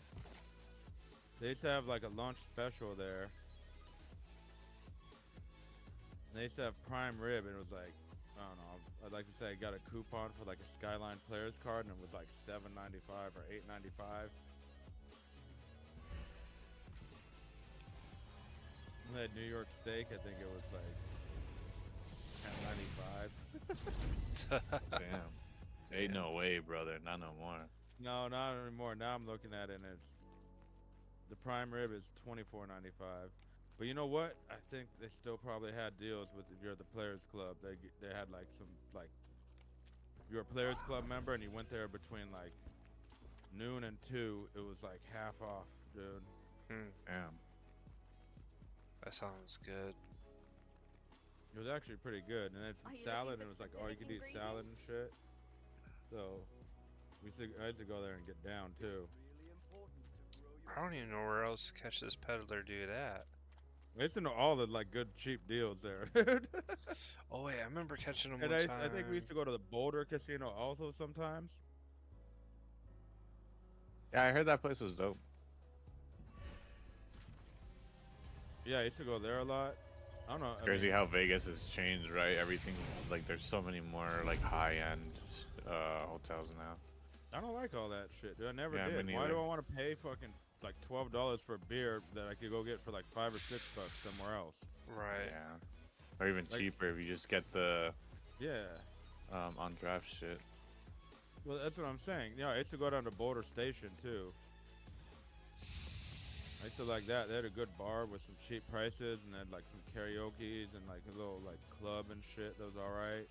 They used to have like a lunch special there. And they used to have prime rib, and it was like, I don't know. I'd like to say I got a coupon for like a Skyline players card, and it was like $7.95 or $8.95. And that New York steak, I think it was like $10.95. Damn. Ain't no way, brother. Not no more. No, not anymore. Now I'm looking at it, and it's the prime rib is $24.95. But you know what? I think they still probably had deals with if you're the Players Club. They had like some like if you're a Players Club member and you went there between like noon and 2, it was like half off, dude. Damn. That sounds good. It was actually pretty good, and then some salad, and it was like all you could eat salad and shit. So I used to go there and get down too. I don't even know where else to catch this peddler dude at. I used to know all the like good cheap deals there, dude. Oh wait, I remember catching them And one I think we used to time. go to the Boulder Casino also sometimes. Yeah, I heard that place was dope. Yeah, I used to go there a lot. I don't know. I Crazy mean, how Vegas has changed, right? Everything like there's so many more like high-end hotels now. I don't like all that shit, dude. I never Yeah, me did. Why neither. do I want to pay fucking like $12 for a beer that I could go get for like $5 or $6 somewhere else? Right. Yeah, or even Like- cheaper if you just get the Yeah. on draft shit. Well, that's what I'm saying. Yeah, I used to go down to Boulder Station too. I used to like that. They had a good bar with some cheap prices, and they had like some karaoke's and like a little like club and shit. That was all right.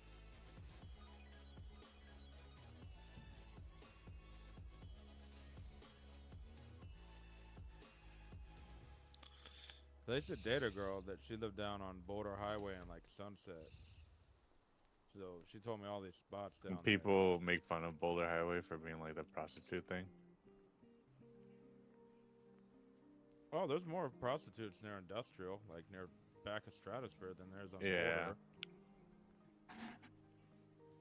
So I used to date a girl that she lived down on Boulder Highway in like Sunset. So she told me all these spots down And people make fun of Boulder Highway for being like the prostitute thing. there. Oh, there's more prostitutes near Industrial, like near back of Stratosphere, than there's on Yeah. Boulder.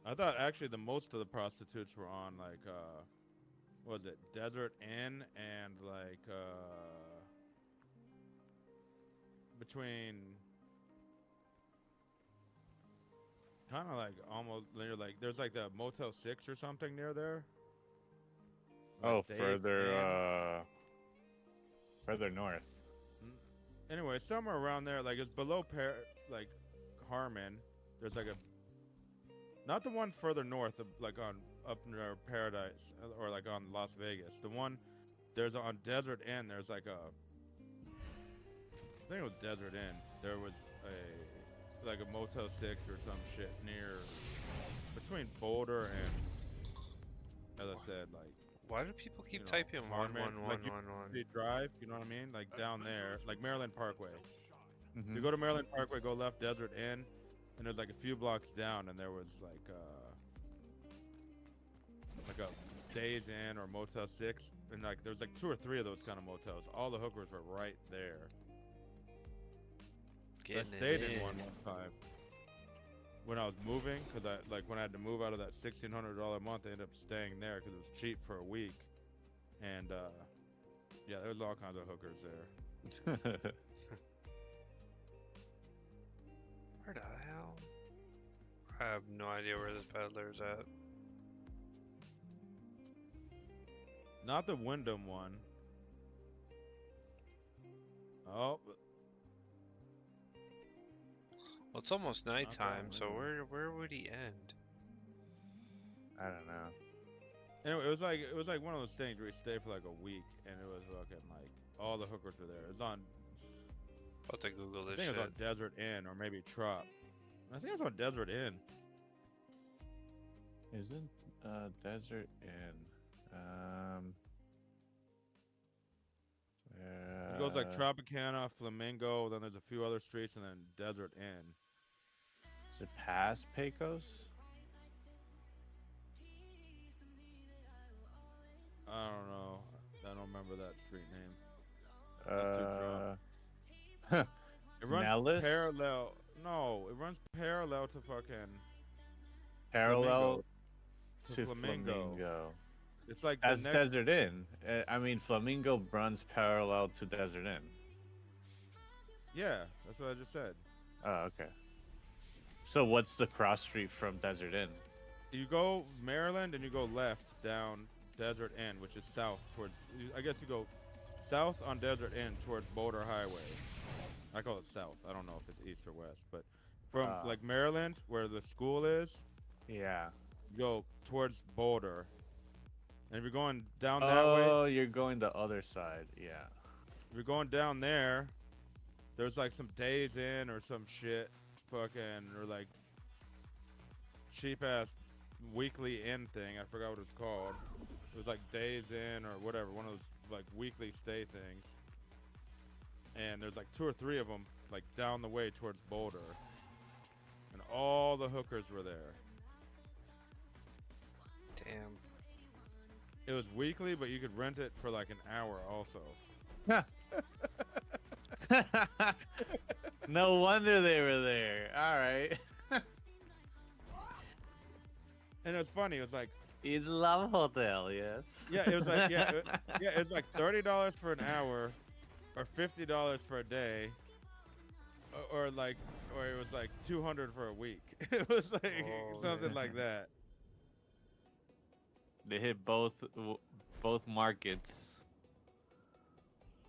I thought actually the most of the prostitutes were on like what was it, Desert Inn and like between kind of like almost near like there's like the Motel 6 or something near there. Like Oh, Days further Inn. further north. Anyway, somewhere around there, like it's below like Harmon. There's like a not the one further north of like on up near Paradise or like on Las Vegas. The one there's on Desert Inn. There's like a I think it was Desert Inn. There was a like a Motel 6 or some shit near between Boulder and as I said like Why do people keep you know, typing one Harmon, one one like you- one one? you drive, you know what I mean? Like down there, like Maryland Parkway. Mhm. You go to Maryland Parkway, go left Desert Inn, and there's like a few blocks down, and there was like a Days Inn or Motel 6, and like there's like 2 or 3 of those kind of motels. All the hookers were right there. Getting I stayed it in one time when I was moving, because I like when I had to move out of that $1,600 a month, I ended up staying there because it was cheap for a week, and yeah, there was all kinds of hookers there. Where the hell? I have no idea where this peddler's at. Not the Wyndham one. Oh, Well, it's almost nighttime, so Wyndham. where would he end? I don't know. anyway, it was like one of those things where you stay for like a week, and it was fucking like all the hookers were there. It was on, About to Google I this think shit. it was on Desert Inn or maybe Trop. I think it was on Desert Inn. Isn't Desert Inn? It goes like Tropicana, Flamingo, then there's a few other streets, and then Desert Inn. Is it past Pecos? I don't know. I don't remember that street name. Uh, It runs Nellis? parallel. No, it runs parallel to fucking Parallel to to Flamingo. Flamingo. It's like That's the next. Desert Inn. I mean, Flamingo runs parallel to Desert Inn. Yeah, that's what I just said. Oh, okay. So what's the cross street from Desert Inn? You go Maryland and you go left down Desert Inn, which is south towards. I guess you go south on Desert Inn towards Boulder Highway. I call it south. I don't know if it's east or west, but from like Maryland, where the school is, Yeah. you go towards Boulder. And if you're going down that way, Oh, you're going the other side. Yeah. if you're going down there, there's like some Days Inn or some shit, fucking, or like cheap ass weekly inn thing. I forgot what it's called. It was like Days Inn or whatever, one of those like weekly stay things. And there's like 2 or 3 of them, like down the way towards Boulder. And all the hookers were there. Damn. It was weekly, but you could rent it for like an hour also. Yeah. No wonder they were there. All right. And it was funny. It was like, It's love hotel, yes. yeah, it was like, yeah, it was like $30 for an hour, or $50 for a day, or like, or it was like 200 for a week. It was like Oh, something yeah. like that. They hit both markets.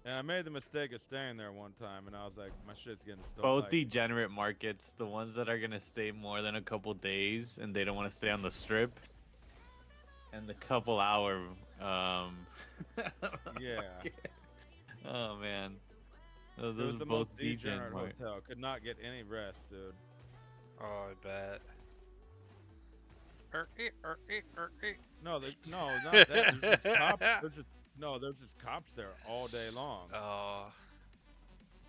And I made the mistake of staying there one time, and I was like, my shit's getting stolen. Both Like, degenerate markets, the ones that are gonna stay more than a couple days and they don't want to stay on the strip, and the couple hour yeah. Oh man. It was Those the both most degenerate degenerate. hotel. Could not get any rest, dude. Oh, I bet. No, no, not that. There's just cops. There's just cops there all day long. Oh,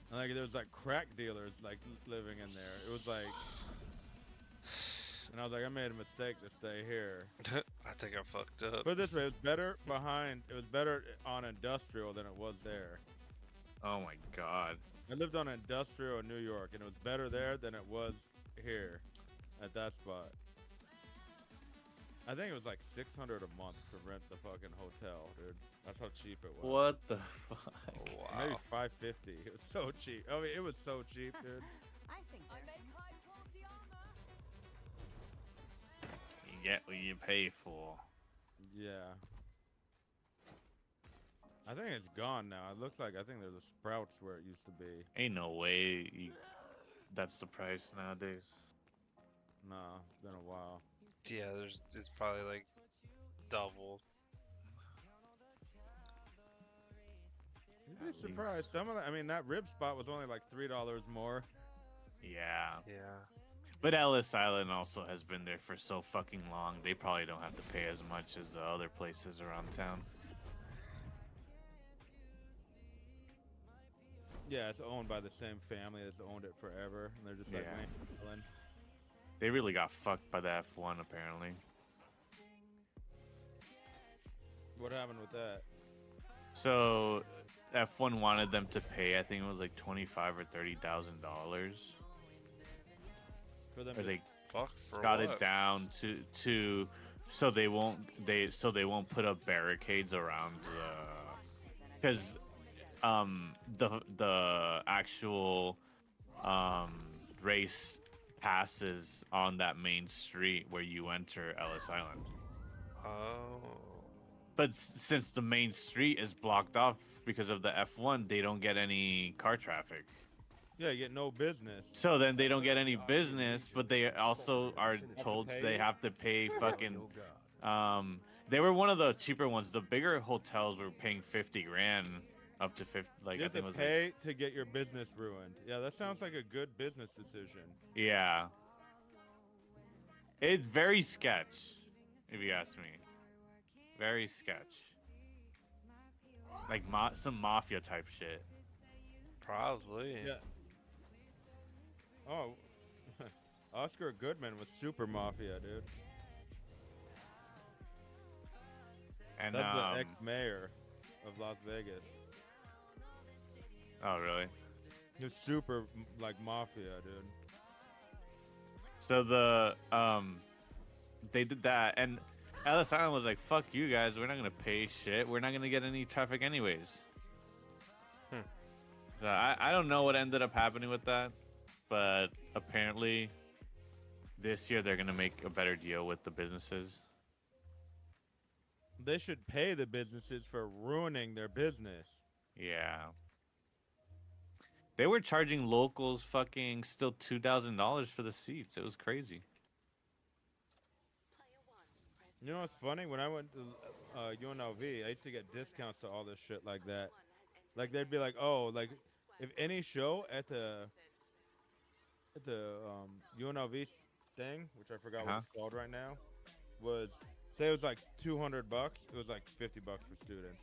And like there was like crack dealers like living in there. It was like, and I was like, I made a mistake to stay here. I think I fucked up. Put it this way, it was better behind. It was better on industrial than it was there. Oh my god. I lived on industrial in New York, and it was better there than it was here, at that spot. I think it was like $600 a month to rent the fucking hotel, dude. That's how cheap it was. What the fuck? Oh, Maybe wow. $550. It was so cheap. I mean, it was so cheap, dude. I think they're You get what you pay for. Yeah. I think it's gone now. It looks like I think there's a Sprouts where it used to be. Ain't no way that's the price nowadays. Nah, it's been a while. Yeah, it's probably like double. You'd be At surprised. least. Some of the, I mean, that rib spot was only like $3 more. Yeah. Yeah. But Ellis Island also has been there for so fucking long. They probably don't have to pay as much as the other places around town. Yeah, it's owned by the same family that's owned it forever, and they're just like, Yeah. "We ain't selling." They really got fucked by the F1 apparently. What happened with that? So F1 wanted them to pay, I think it was like $25,000 or $30,000, For them or to, they Fuck for got what? it down to so they won't put up barricades around the, because the actual race passes on that main street where you enter Ellis Island. Oh. But since the main street is blocked off because of the F1, they don't get any car traffic. yeah, you get no business. So then they don't get any business, but they also are told they have to pay fucking. They were one of the cheaper ones. The bigger hotels were paying 50 grand up to 50. Like You I have think to it was pay to get your business ruined. Yeah, that sounds like a good business decision. yeah. It's very sketch, if you ask me. Very sketch. Like some mafia type shit. Probably. Yeah. Oh, Oscar Goodman was super mafia, dude. And That's the ex-mayor of Las Vegas. oh really? He was super like mafia, dude. So they did that, and Ellis Island was like, "Fuck you guys, we're not gonna pay shit. We're not gonna get any traffic anyways." So I don't know what ended up happening with that, but apparently this year they're gonna make a better deal with the businesses. They should pay the businesses for ruining their business. Yeah. They were charging locals fucking still $2,000 for the seats. It was crazy. You know what's funny? When I went to UNLV, I used to get discounts to all this shit like that. Like they'd be like, "Oh, like if any show at the UNLV thing, which I forgot what it's called right now, was say it was like $200, it was like $50 for students."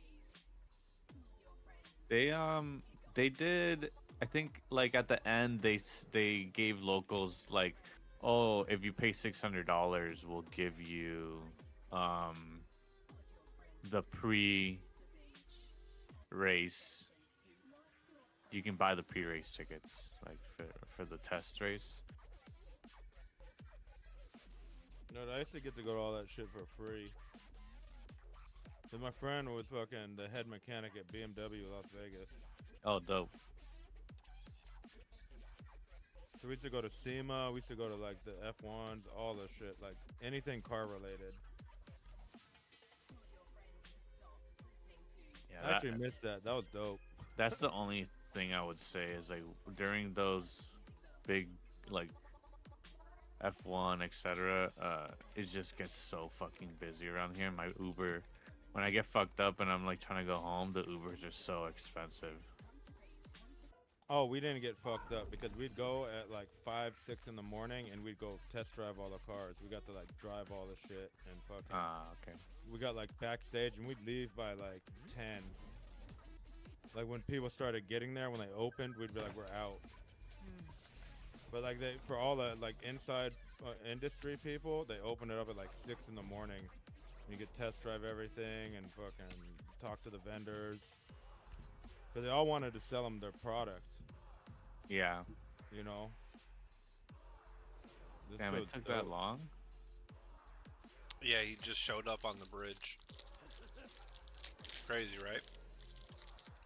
They did, I think, like at the end they gave locals like, "Oh, if you pay $600, we'll give you the pre-race you can buy the pre-race tickets, like for the test race. No, I used to get to go to all that shit for free. So my friend was fucking the head mechanic at BMW Las Vegas. Oh, dope. So we used to go to SEMA, we used to go to like the F1s, all the shit, like anything car related. Yeah, I actually missed that. That was dope. that's the only thing I would say is like during those big like F1, etc. It just gets so fucking busy around here. My Uber, when I get fucked up and I'm like trying to go home, the Ubers are so expensive. Oh, we didn't get fucked up because we'd go at like 5, 6 in the morning and we'd go test drive all the cars. We got to like drive all the shit and fucking. Okay. We got like backstage and we'd leave by like 10. Like when people started getting there, when they opened, we'd be like, we're out. But like for all the like inside industry people, they opened it up at like 6 in the morning. And you could test drive everything and fucking talk to the vendors. Because they all wanted to sell them their product. Yeah. You know? Damn, it took that long? Yeah, he just showed up on the bridge. Crazy, right?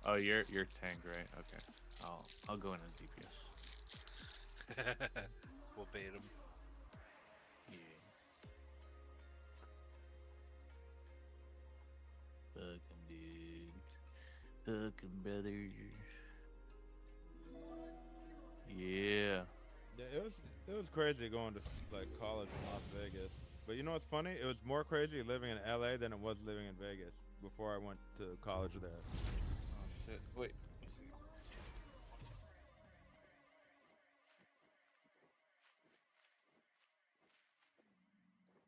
Oh, you're tank, right? Okay. I'll go in as DPS. We'll bait him. Yeah. Fuck him, dude. Fuck him, brother. Yeah. Yeah, it was crazy going to like college in Las Vegas. But you know what's funny? It was more crazy living in LA than it was living in Vegas before I went to college there. Oh shit. Wait.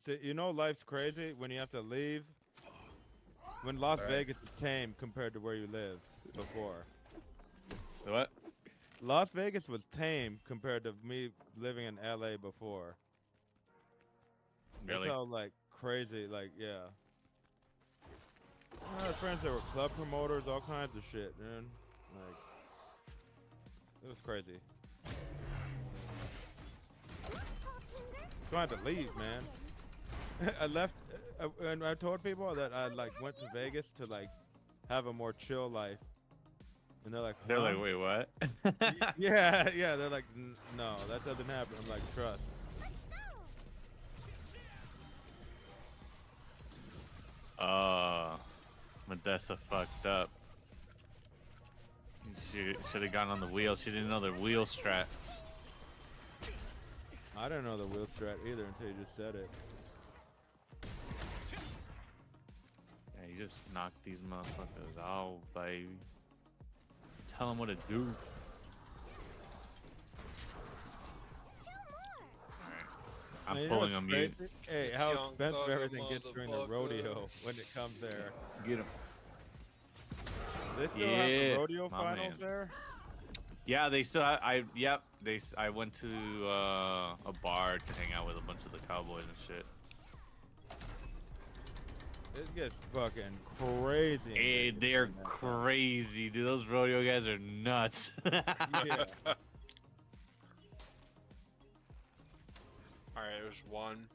So, you know life's crazy when you have to leave. When Las Vegas is tame compared to where you lived before. What? Las Vegas was tame compared to me living in LA before. Really? That's how like crazy, like yeah. I had friends that were club promoters, all kinds of shit, man. Like it was crazy. So I had to leave, man. I left, and I told people that I like went to Vegas to like have a more chill life, and they're like, They're huh? like, wait, what? Yeah, they're like, no, that doesn't happen. I'm like, trust. Modessa fucked up. She should have gone on the wheel. She didn't know the wheel strat. I didn't know the wheel strat either until you just said it. Yeah, you just knock these motherfuckers out, baby. Tell them what to do. Alright. I'm Man, you know pulling what's on mute. crazy? Hey, how Young expensive thugger everything gets during the rodeo motherfucker. when it comes there. Get him. They still have the Yeah, rodeo my finals man. there? Yeah, they still have, I went to a bar to hang out with a bunch of the cowboys and shit. It gets fucking crazy. in Hey, Vegas they're during that time. crazy, dude. Those rodeo guys are nuts. Yeah. Alright, there's one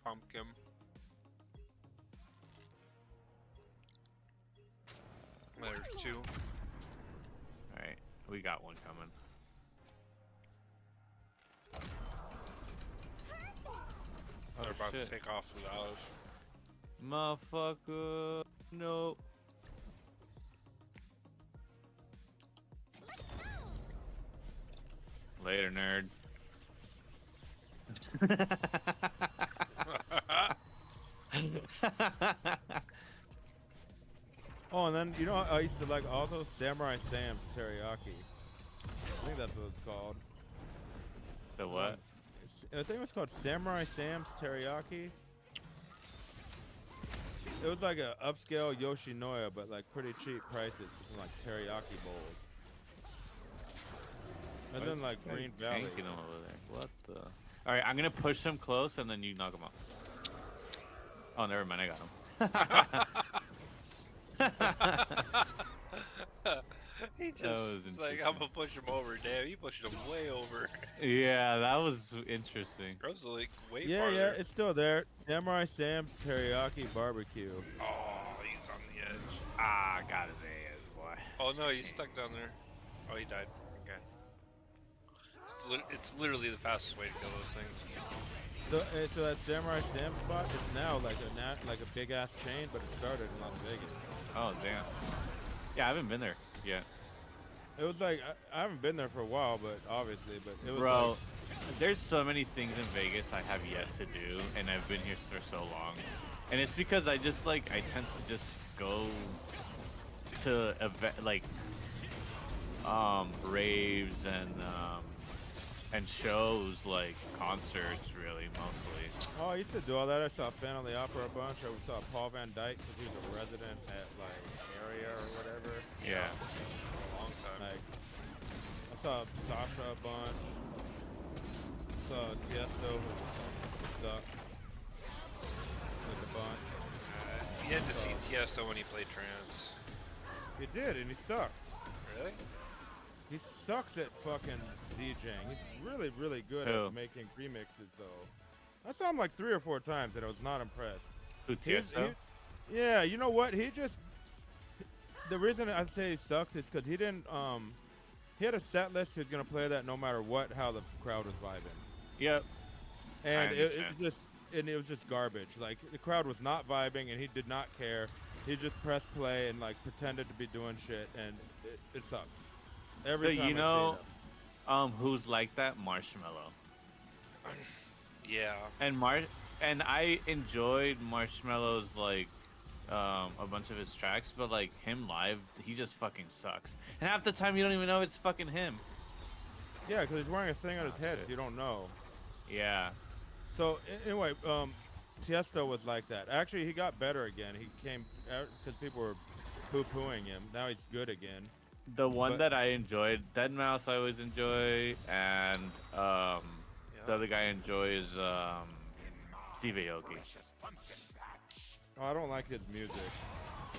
pumpkin. There's two. Alright, we got one coming. They're about shit. to take off with ours. Motherfucker. Nope. Later, nerd. Oh, and then, you know, I used to like also Samurai Sam's teriyaki. I think that's what it's called. The what? I think it was called Samurai Sam's teriyaki. It was like a upscale Yoshinoya, but like pretty cheap prices, like teriyaki bowls. And then like Green Valley. Tanking him over there. What the? All right, I'm gonna push him close, and then you knock him out. Oh, never mind. I got him. He That was just like, I'm gonna push him over. Damn, he pushed him way over. Yeah, that was interesting. I was like way Yeah, farther. yeah, it's still there. Samurai Sam's Teriyaki Barbecue. Oh, he's on the edge. Ah, got his ass, boy. Oh no, he's stuck down there. Oh, he died. Okay. It's literally the fastest way to kill those things. So that Samurai Sam spot is now like a big ass chain, but it started in Las Vegas. Oh, damn. Yeah, I haven't been there yet. It was like I haven't been there for a while, but obviously, but it was Bro, like, there's so many things in Vegas I have yet to do, and I've been here for so long. And it's because I just I tend to just go to raves and shows, like concerts, really, mostly. oh, I used to do all that. I saw Phantom of the Opera a bunch. I saw Paul Van Dyke because he was a resident at like area or whatever. Yeah. A long time. Like I saw Sasha a bunch. I saw Tiesto who sucked like a bunch. You had to see Tiesto when he played trance. He did, and he sucked. Really? He sucks at fucking DJing. He's really, really good Who? at making remixes, though. I saw him like 3 or 4 times, and I was not impressed. Who, Tiesto? Yeah, you know what? He just... The reason I say he sucks is because he didn't... He had a set list he was going to play that no matter what, how the crowd was vibing. Yep. And I it was just garbage. Like, the crowd was not vibing, and he did not care. He just pressed play and, like, pretended to be doing shit, and it sucked. Every So time you know, who's like that? Marshmello. Yeah. And I enjoyed Marshmello's a bunch of his tracks, but like him live, he just fucking sucks. And half the time you don't even know it's fucking him. Yeah, because he's wearing a thing on his head, so you don't know. Yeah. So anyway, Tiesto was like that. Actually, he got better again. He came because people were poo-pooing him. Now he's good again. The one that I enjoyed, Deadmau5 I always enjoy, and the other guy I enjoy is Steve Aoki. Oh, I don't like his music.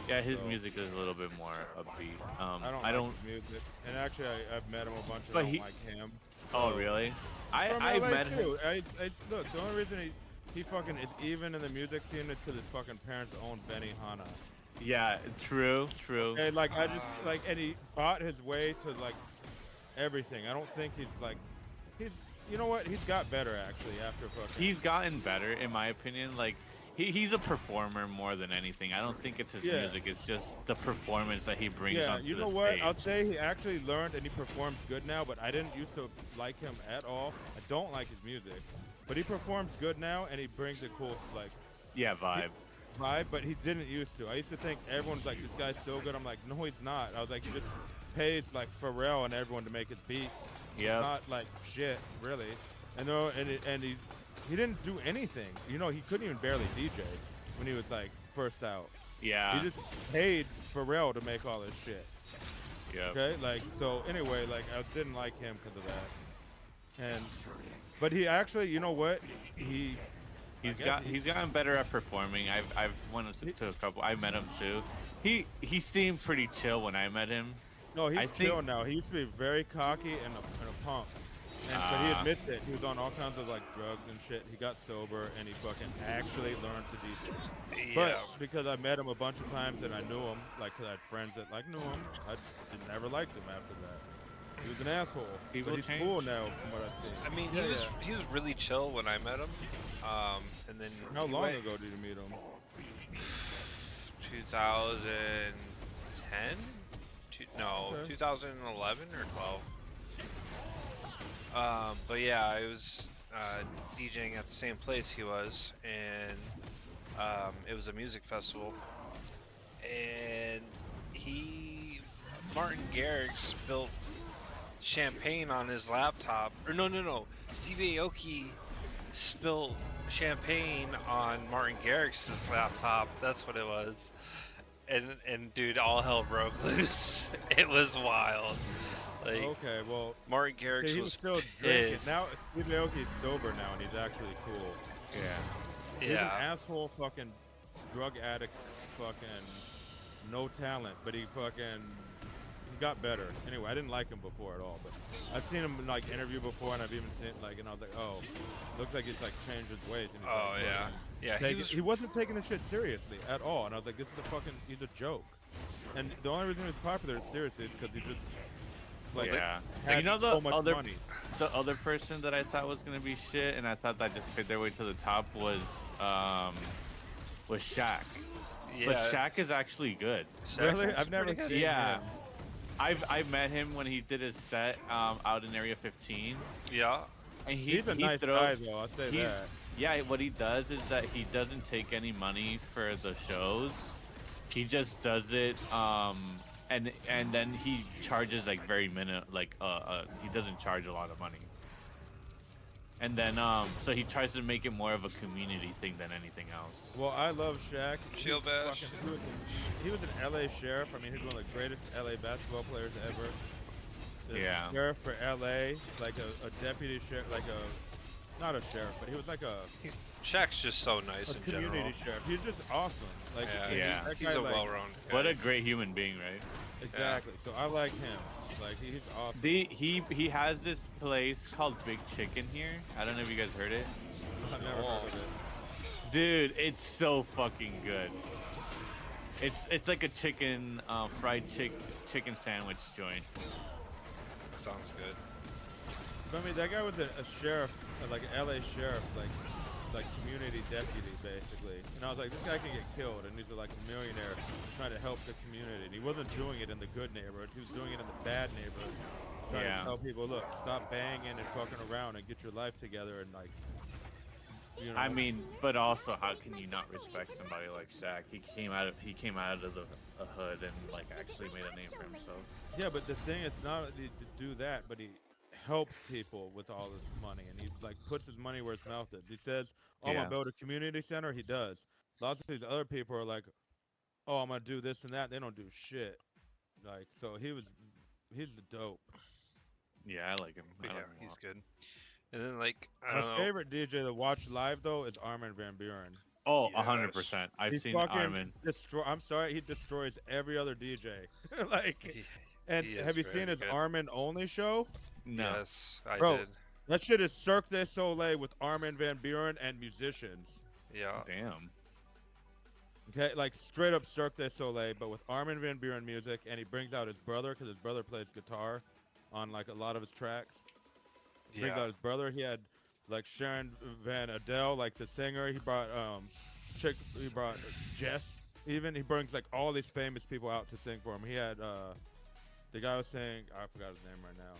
Yeah, his music is a little bit more upbeat. I don't like his music. And actually, I've met him a bunch, and But I don't he- like him. Oh, really? From I LA met him. too. Look, the only reason he fucking is even in the music scene is because his fucking parents own Benihana. Yeah, true. And like I just like, and he bought his way to like everything. I don't think he's you know what? He's got better actually after fucking. He's gotten better, in my opinion. Like, he's a performer more than anything. I don't think it's his music. It's just the performance that he brings onto you know the what? stage. I'll say he actually learned and he performs good now, but I didn't used to like him at all. I don't like his music, but he performs good now and he brings a cool vibe. but he didn't used to. I used to think everyone's like, this guy's so good. I'm like, no, he's not. I was like, he just pays like Pharrell and everyone to make his beat. Yeah. Not like shit, really. And he didn't do anything. You know, he couldn't even barely DJ when he was like first out. Yeah. He just paid Pharrell to make all this shit. Yeah. Okay, like, so anyway, like I didn't like him because of that. But he actually, you know what? He's gotten better at performing. I've went to a couple. I met him too. He seemed pretty chill when I met him. No, he's chill now. He used to be very cocky and a punk. But he admits it. He was on all kinds of like drugs and shit. He got sober and he fucking actually learned to DJ. Yeah. But because I met him a bunch of times and I knew him, like, because I had friends that like knew him, I never liked him after that. He was an asshole. People but he's change. cool now from what I've seen. I mean, he was really chill when I met him. And then How long ago did you meet him? 2010? No, Okay. 2011 or 12. But yeah, I was DJing at the same place he was, and it was a music festival. And Martin Garrix spilled champagne on his laptop. Or no. Steve Aoki spilled champagne on Martin Garrix's laptop. That's what it was. And dude, all hell broke loose. It was wild. Like, Okay, well, Martin Garrix he was still drinking. pissed. Now Steve Aoki's sober now and he's actually cool. Yeah. He's an asshole fucking drug addict, fucking no talent, but he got better. Anyway, I didn't like him before at all, but I've seen him in, like interview before, and I've even seen like, and I was like, oh, looks like he's like changed his ways. And he's, Oh like, yeah, fucking he wasn't taking the shit seriously at all, and I was like, this is he's a joke. And the only reason he was popular seriously is because he just like had you know so much money. The other person that I thought was gonna be shit, and I thought that just made their way to the top was Shaq. Yeah. But Shaq is actually good. Really? I've never seen him. I met him when he did his set out in Area 15. Yeah. And He's a nice guy, though. I'll say that. Yeah, what he does is that he doesn't take any money for the shows. He just does it, and then he charges like very he doesn't charge a lot of money. And then so he tries to make it more of a community thing than anything else. Well, I love Shaq. Shield bash. He was an LA sheriff. I mean, he's one of the greatest LA basketball players ever. The sheriff for LA, like a deputy sheriff, not a sheriff, but he was like Shaq's just so nice in community general. sheriff. He's just awesome. Like, He's a well-rounded guy. What a great human being, right? Exactly. So I like him. Like he's awesome. He has this place called Big Chicken here. I don't know if you guys heard it. I've never heard of it. Dude, it's so fucking good. It's like a chicken fried chicken sandwich joint. Sounds good. But, I mean, that guy was a sheriff, like an LA sheriff, like community deputy basically. And I was like, this guy can get killed, and he's like a millionaire trying to help the community. And he wasn't doing it in the good neighborhood; he was doing it in the bad neighborhood, trying to tell people, look, stop banging and fucking around and get your life together and like. You know, I mean, but also, how can you not respect somebody like Shaq? He came out of the hood and like actually made a name for himself. Yeah, but the thing is not to do that, but he helps people with all this money, and he like puts his money where his mouth is. He says, "Oh, I'm gonna build a community center." He does. Lots of these other people are like, "Oh, I'm gonna do this and that." They don't do shit. Like, so he's the dope. Yeah, I like him. He's good. And then like My favorite DJ to watch live though is Armin van Buuren. Oh, 100%. I've seen Armin. I'm sorry, he destroys every other DJ. And have you seen his Armin only show? No. Yes, I Bro, did. that shit is Cirque du Soleil with Armin van Buuren and musicians. Yeah. Damn. Okay, like straight up Cirque du Soleil, but with Armin van Buuren music, and he brings out his brother because his brother plays guitar on like a lot of his tracks. Brings out his brother. He had like Sharon Van Adele, like the singer. He brought he brought Jess. Even he brings like all these famous people out to sing for him. He had the guy was saying, I forgot his name right now.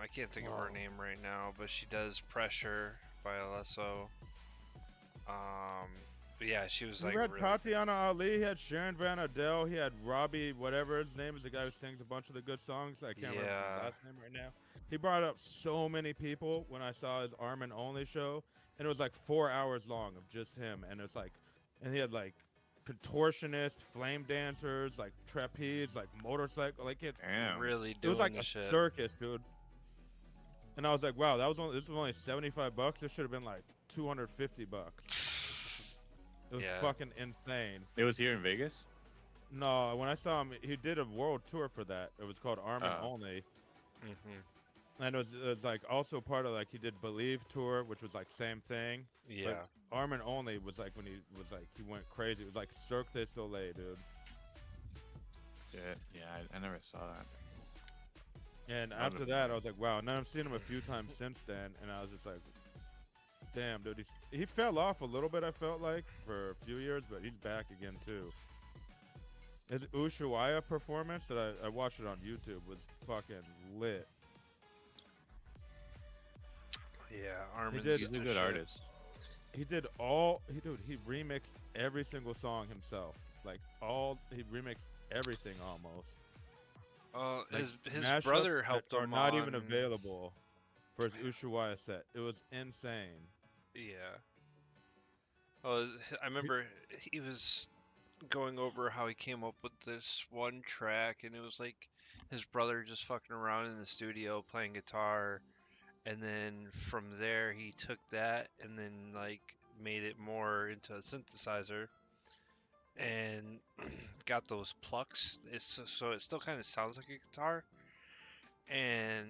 I can't think of her name right now, but she does Pressure by Alesso. But yeah, she was like. He had really Tatiana Ali. He had Sharon Van Adele. He had Robbie, whatever his name is, the guy who sings a bunch of the good songs. I can't remember his last name right now. He brought up so many people when I saw his Armin only show, and it was like 4 hours long of just him. And it's like, and he had like contortionists, flame dancers, like trapeze, like motorcycle, like it. Damn. really It was doing like the a shit. circus, dude. And I was like, wow, this was only $75. This should have been like $250. It was fucking insane. It was here in Vegas? No, when I saw him, he did a world tour for that. It was called Armin Only. And it was like also part of like he did Believe tour, which was like same thing. Yeah. But Armin Only was like when he was like he went crazy. It was like Cirque du Soleil, dude. Yeah, I never saw that. And after that, I was like, wow. And then I've seen him a few times since then, and I was just like, damn, dude. He fell off a little bit, I felt like, for a few years, but he's back again, too. His Ushuaia performance that I watched it on YouTube was fucking lit. Yeah, Armin's He's a good artist. He remixed every single song himself. He remixed everything almost. His Mashups brother helped that him are not on... even available for his Ushuaia set. It was insane. Yeah. Oh, I remember he was going over how he came up with this one track, and it was like his brother just fucking around in the studio playing guitar, and then from there he took that and then like made it more into a synthesizer, and got those plucks. So it still kind of sounds like a guitar. And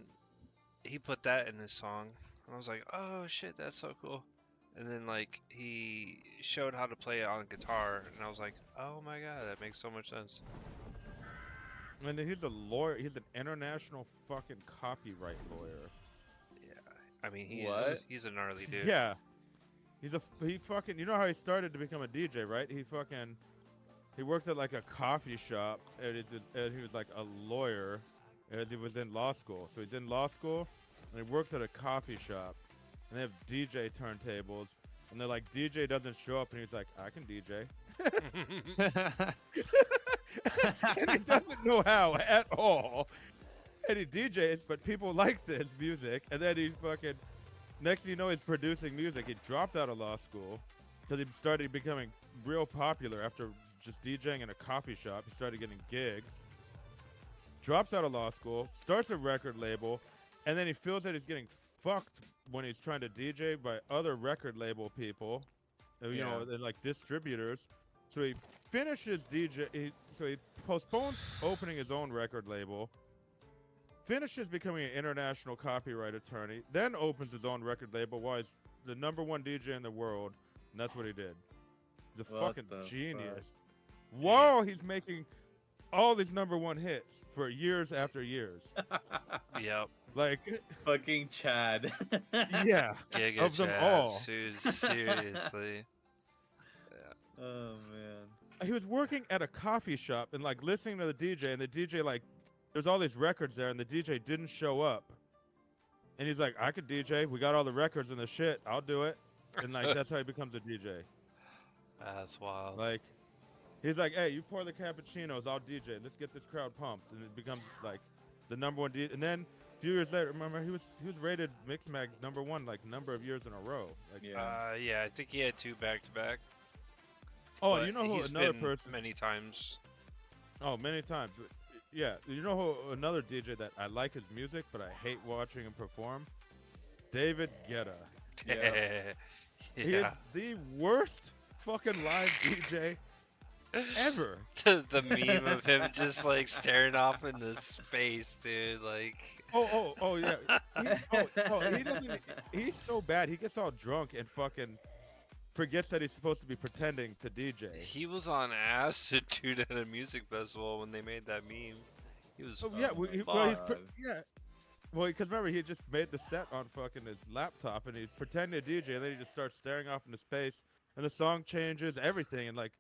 he put that in his song. And I was like, oh shit, that's so cool. And then like he showed how to play it on guitar, and I was like, oh my god, that makes so much sense. And he's a lawyer. He's an international fucking copyright lawyer. Yeah, I mean What? he's a gnarly dude. Yeah. He fucking, you know how he started to become a DJ, right? He worked at like a coffee shop, and he was like a lawyer, and he was in law school. So he's in law school, and he works at a coffee shop, and they have DJ turntables, and they're like, DJ doesn't show up, and he's like, I can DJ. And he doesn't know how at all. And he DJs, but people liked his music, and then he fucking, next thing you know, he's producing music. He dropped out of law school because he started becoming real popular after just DJing in a coffee shop. He started getting gigs. Drops out of law school, starts a record label, and then he feels that he's getting fucked when he's trying to DJ by other record label people, you know, and like distributors. So he finishes so he postpones opening his own record label, finishes becoming an international copyright attorney, then opens his own record label while he's the #1 DJ in the world, and that's what he did. He's a What fucking the genius. fuck? While he's making all these #1 hits for years after years. Yep. Like, Fucking Chad. yeah, Giga of them Chad, all. Seriously. Oh man. He was working at a coffee shop and like listening to the DJ, and the DJ like, there's all these records there, and the DJ didn't show up. And he's like, I could DJ. We got all the records and the shit. I'll do it. And like that's how he becomes a DJ. That's wild. Like, he's like, hey, you pour the cappuccinos, I'll DJ. Let's get this crowd pumped, and it becomes like the #1 DJ. And then a few years later, remember he was rated Mixmag's #1 like number of years in a row. Like, Yeah, I think he had 2 back to back. oh, But you know who he's another been person? many times. Oh, many times. But, yeah, you know who another DJ that I like his music, but I hate watching him perform? David Guetta. Yeah. He is the worst fucking live DJ ever. The meme of him just like staring off into space, dude. Like, Oh, yeah. He doesn't even, he's so bad. He gets all drunk and fucking forgets that he's supposed to be pretending to DJ. he was on acid, dude, at a music festival when they made that meme. He was. Oh, yeah, Oh my well, he's God. yeah. Well, because remember, he just made the set on fucking his laptop, and he's pretending to DJ, and then he just starts staring off into space, and the song changes, everything, and like,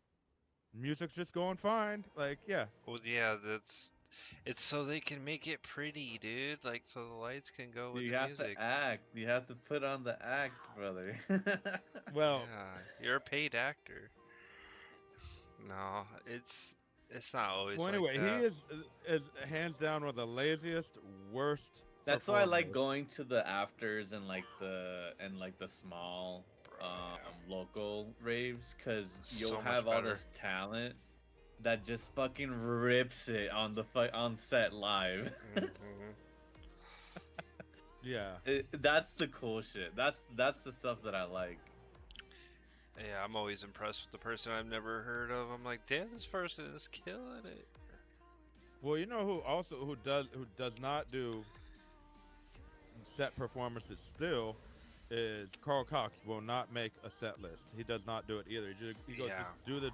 music's just going fine. Like, yeah. Well, yeah, it's so they can make it pretty, dude. Like, so the lights can go with You the have music. to act. You have to put on the act, brother. Well, Yeah, you're a paid actor. No, it's not always. well, like anyway, that. he is hands down one of the laziest, worst. That's why I like performers. going to the afters and like the small local raves, because you'll So much have all better. this talent that just fucking rips it on the on set live. Mhm. Yeah. That's the cool shit. That's the stuff that I like. Yeah, I'm always impressed with the person I've never heard of. I'm like, damn, this person is killing it. Well, you know who does not do set performances still is Carl Cox. Will not make a set list. He does not do it either. He goes, Yeah. just do the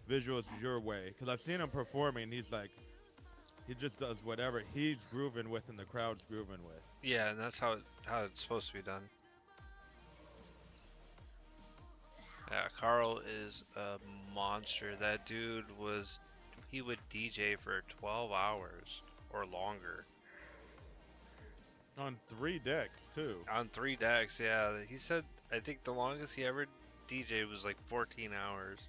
visuals your way. Because I've seen him performing. He's like, he just does whatever he's grooving with and the crowd's grooving with. Yeah, and that's how it's supposed to be done. Yeah, Carl is a monster. That dude he would DJ for 12 hours or longer On 3 decks too. on 3 decks. Yeah, he said I think the longest he ever DJ was like 14 hours.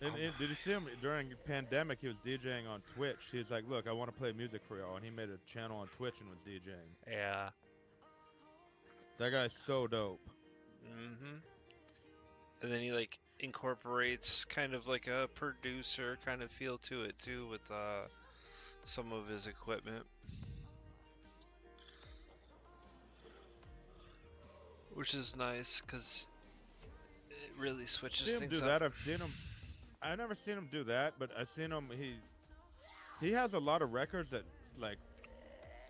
And did you see him during the pandemic? He was DJing on Twitch. He's like, look, I want to play music for y'all, and he made a channel on Twitch and was DJing. Yeah. That guy's so dope. Mhm. And then he like incorporates kind of like a producer kind of feel to it too with some of his equipment. Which is nice because really switches seen him things do up. that. I never seen him do that, but I've seen him. He has a lot of records that like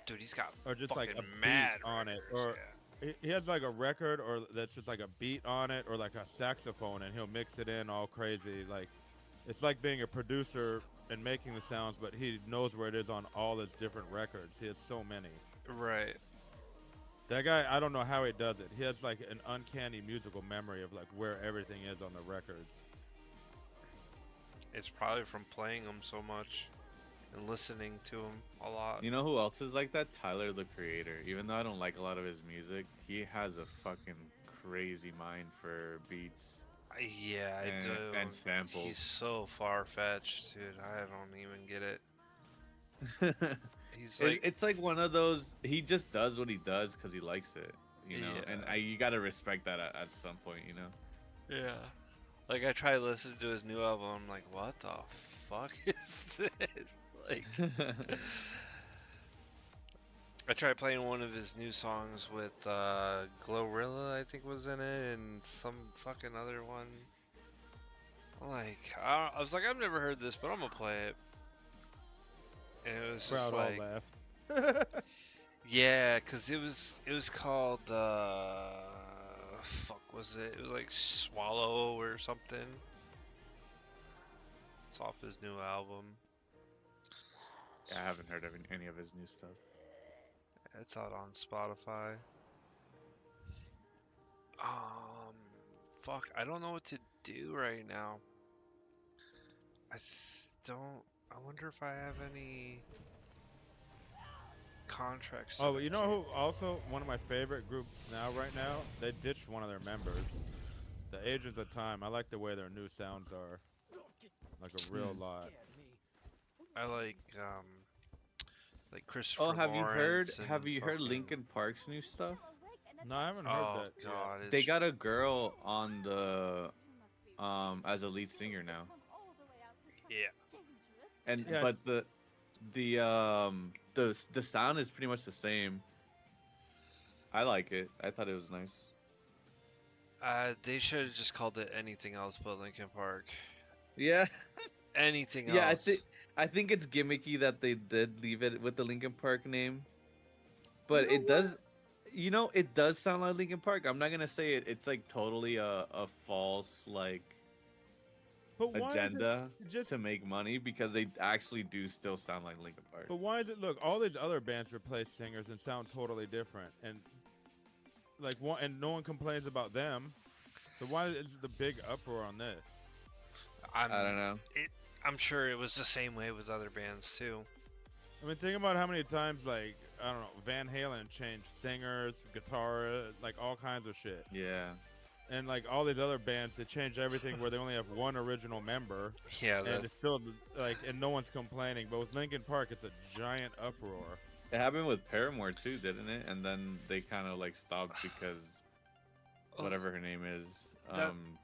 Dude, he's got are just fucking like a beat mad on it, records, or yeah. he has like a record or that's just like a beat on it, or like a saxophone, and he'll mix it in all crazy. Like it's like being a producer and making the sounds, but he knows where it is on all his different records. He has so many. Right. That guy, I don't know how he does it. He has like an uncanny musical memory of like where everything is on the records. It's probably from playing them so much and listening to them a lot. You know who else is like that? Tyler, the Creator. Even though I don't like a lot of his music, he has a fucking crazy mind for beats. Yeah, I and, do. and samples. He's so far-fetched, dude. I don't even get it. He's like, It's like one of those. He just does what he does because he likes it, you know. Yeah. And you gotta respect that at some point, you know. yeah. Like I tried listening to his new album. I'm like, what the fuck is this? Like, I tried playing one of his new songs with Glorilla, I think was in it, and some fucking other one. Like, I was like, I've never heard this, but I'm gonna play it. And it was just Crowd all like, laugh. yeah, cause it was called fuck was it? It was like Swallow or something. It's off his new album. Yeah, I haven't heard of any of his new stuff. It's out on Spotify. Fuck, I don't know what to do right now. Don't. I wonder if I have any contracts. Oh, but you know who also one of my favorite groups right now? They ditched one of their members. The Agents of Time. I like the way their new sounds are. Like a real lot. I like Christopher. Oh, have you heard? Lawrence Have and you heard fucking- Linkin Park's new stuff? No, I haven't heard Oh that. god, They it's- got a girl on the as a lead singer now. Yeah. And Yeah. but the sound is pretty much the same. I like it. I thought it was nice. They should have just called it anything else but Linkin Park. Yeah. Anything Yeah, else. I think it's gimmicky that they did leave it with the Linkin Park name. But it does it does sound like Linkin Park. I'm not gonna say it's like totally a false like But why agenda is it just? to make money because they actually do still sound like Linkin Park. But why is it? Look, all these other bands replace singers and sound totally different, and like and no one complains about them. So why is the big uproar on this? I don't know. I'm sure it was the same way with other bands too. I mean, think about how many times, like, I don't know, Van Halen changed singers, guitar, like all kinds of shit. Yeah. And like all these other bands, they change everything where they only have one original member, Yeah, and it's that's still like, and no one's complaining. But with Linkin Park, it's a giant uproar. It happened with Paramore too, didn't it? And then they kind of like stopped because whatever her name is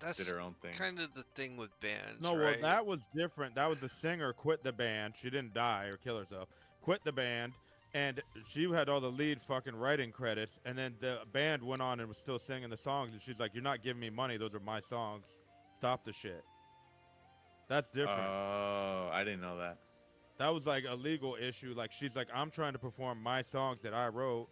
that's did her own thing. kind of the thing with bands. No, right? well, that was different. That was the singer quit the band. She didn't die or kill herself. Quit the band, and she had all the lead fucking writing credits. And then the band went on and was still singing the songs. And she's like, "You're not giving me money. Those are my songs. Stop the shit." That's different. Oh, I didn't know that. That was like a legal issue. Like she's like, "I'm trying to perform my songs that I wrote,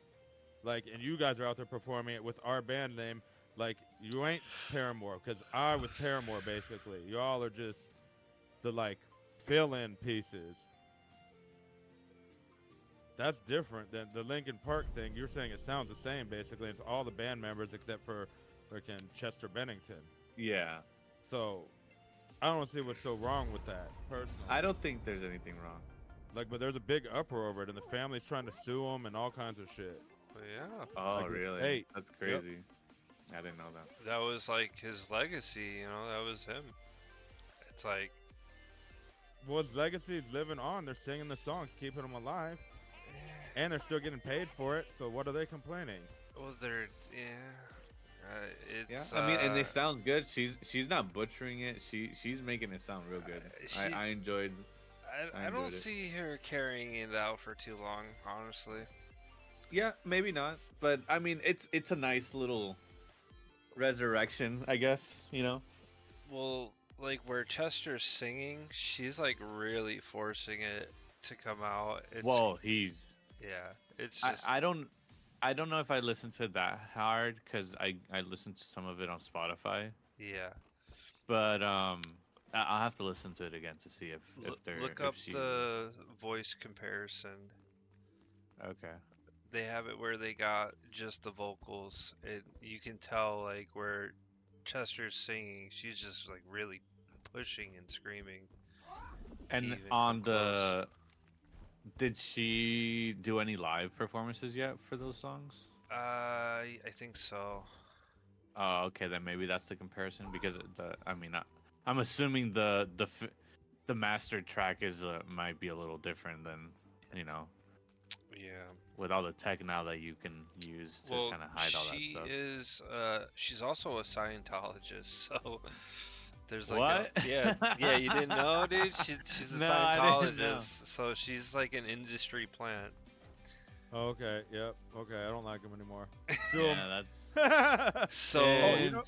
like, and you guys are out there performing it with our band name. Like, you ain't Paramore, because I was Paramore basically. Y'all are just the like fill-in pieces." That's different than the Linkin Park thing. You're saying it sounds the same basically. It's all the band members except for freaking Chester Bennington. Yeah. So I don't see what's so wrong with that personally. I don't think there's anything wrong. Like, but there's a big uproar over it, and the family's trying to sue him and all kinds of shit. Yeah, Oh, Like, really? hey, That's crazy. I didn't know that. that was like his legacy. You know, that was him. It's like, Well, his legacy is living on. They're singing the songs, keeping them alive, and they're still getting paid for it. So what are they complaining? well, they're Yeah. it's. I mean, and they sound good. She's not butchering it. She's making it sound real good. she's- I enjoyed. I enjoyed don't it. see her carrying it out for too long, honestly. Yeah, maybe not, but I mean, it's a nice little resurrection, I guess. You know. Well, like where Chester's singing, she's like really forcing it to come out. It's Well, he's. yeah, it's just I don't know if I listened to it that hard because I listened to some of it on Spotify, yeah. but I'll have to listen to it again to see Look if up she. the voice comparison. Okay. They have it where they got just the vocals. You can tell like where Chester's singing, she's just like really pushing and screaming to And even come on close. the, did she do any live performances yet for those songs? I think so. Oh, okay, then maybe that's the comparison because I'm assuming the mastered track is might be a little different than, you know, Yeah. with all the tech now that you can use to Well, kind of hide all that she stuff. is she's also a Scientologist, so there's like What? yeah, you didn't know, dude? She's a No, I didn't know. Scientologist, so she's like an industry plant. Okay. Yep. Okay. I don't like him anymore. Yeah, that's So Oh, you know-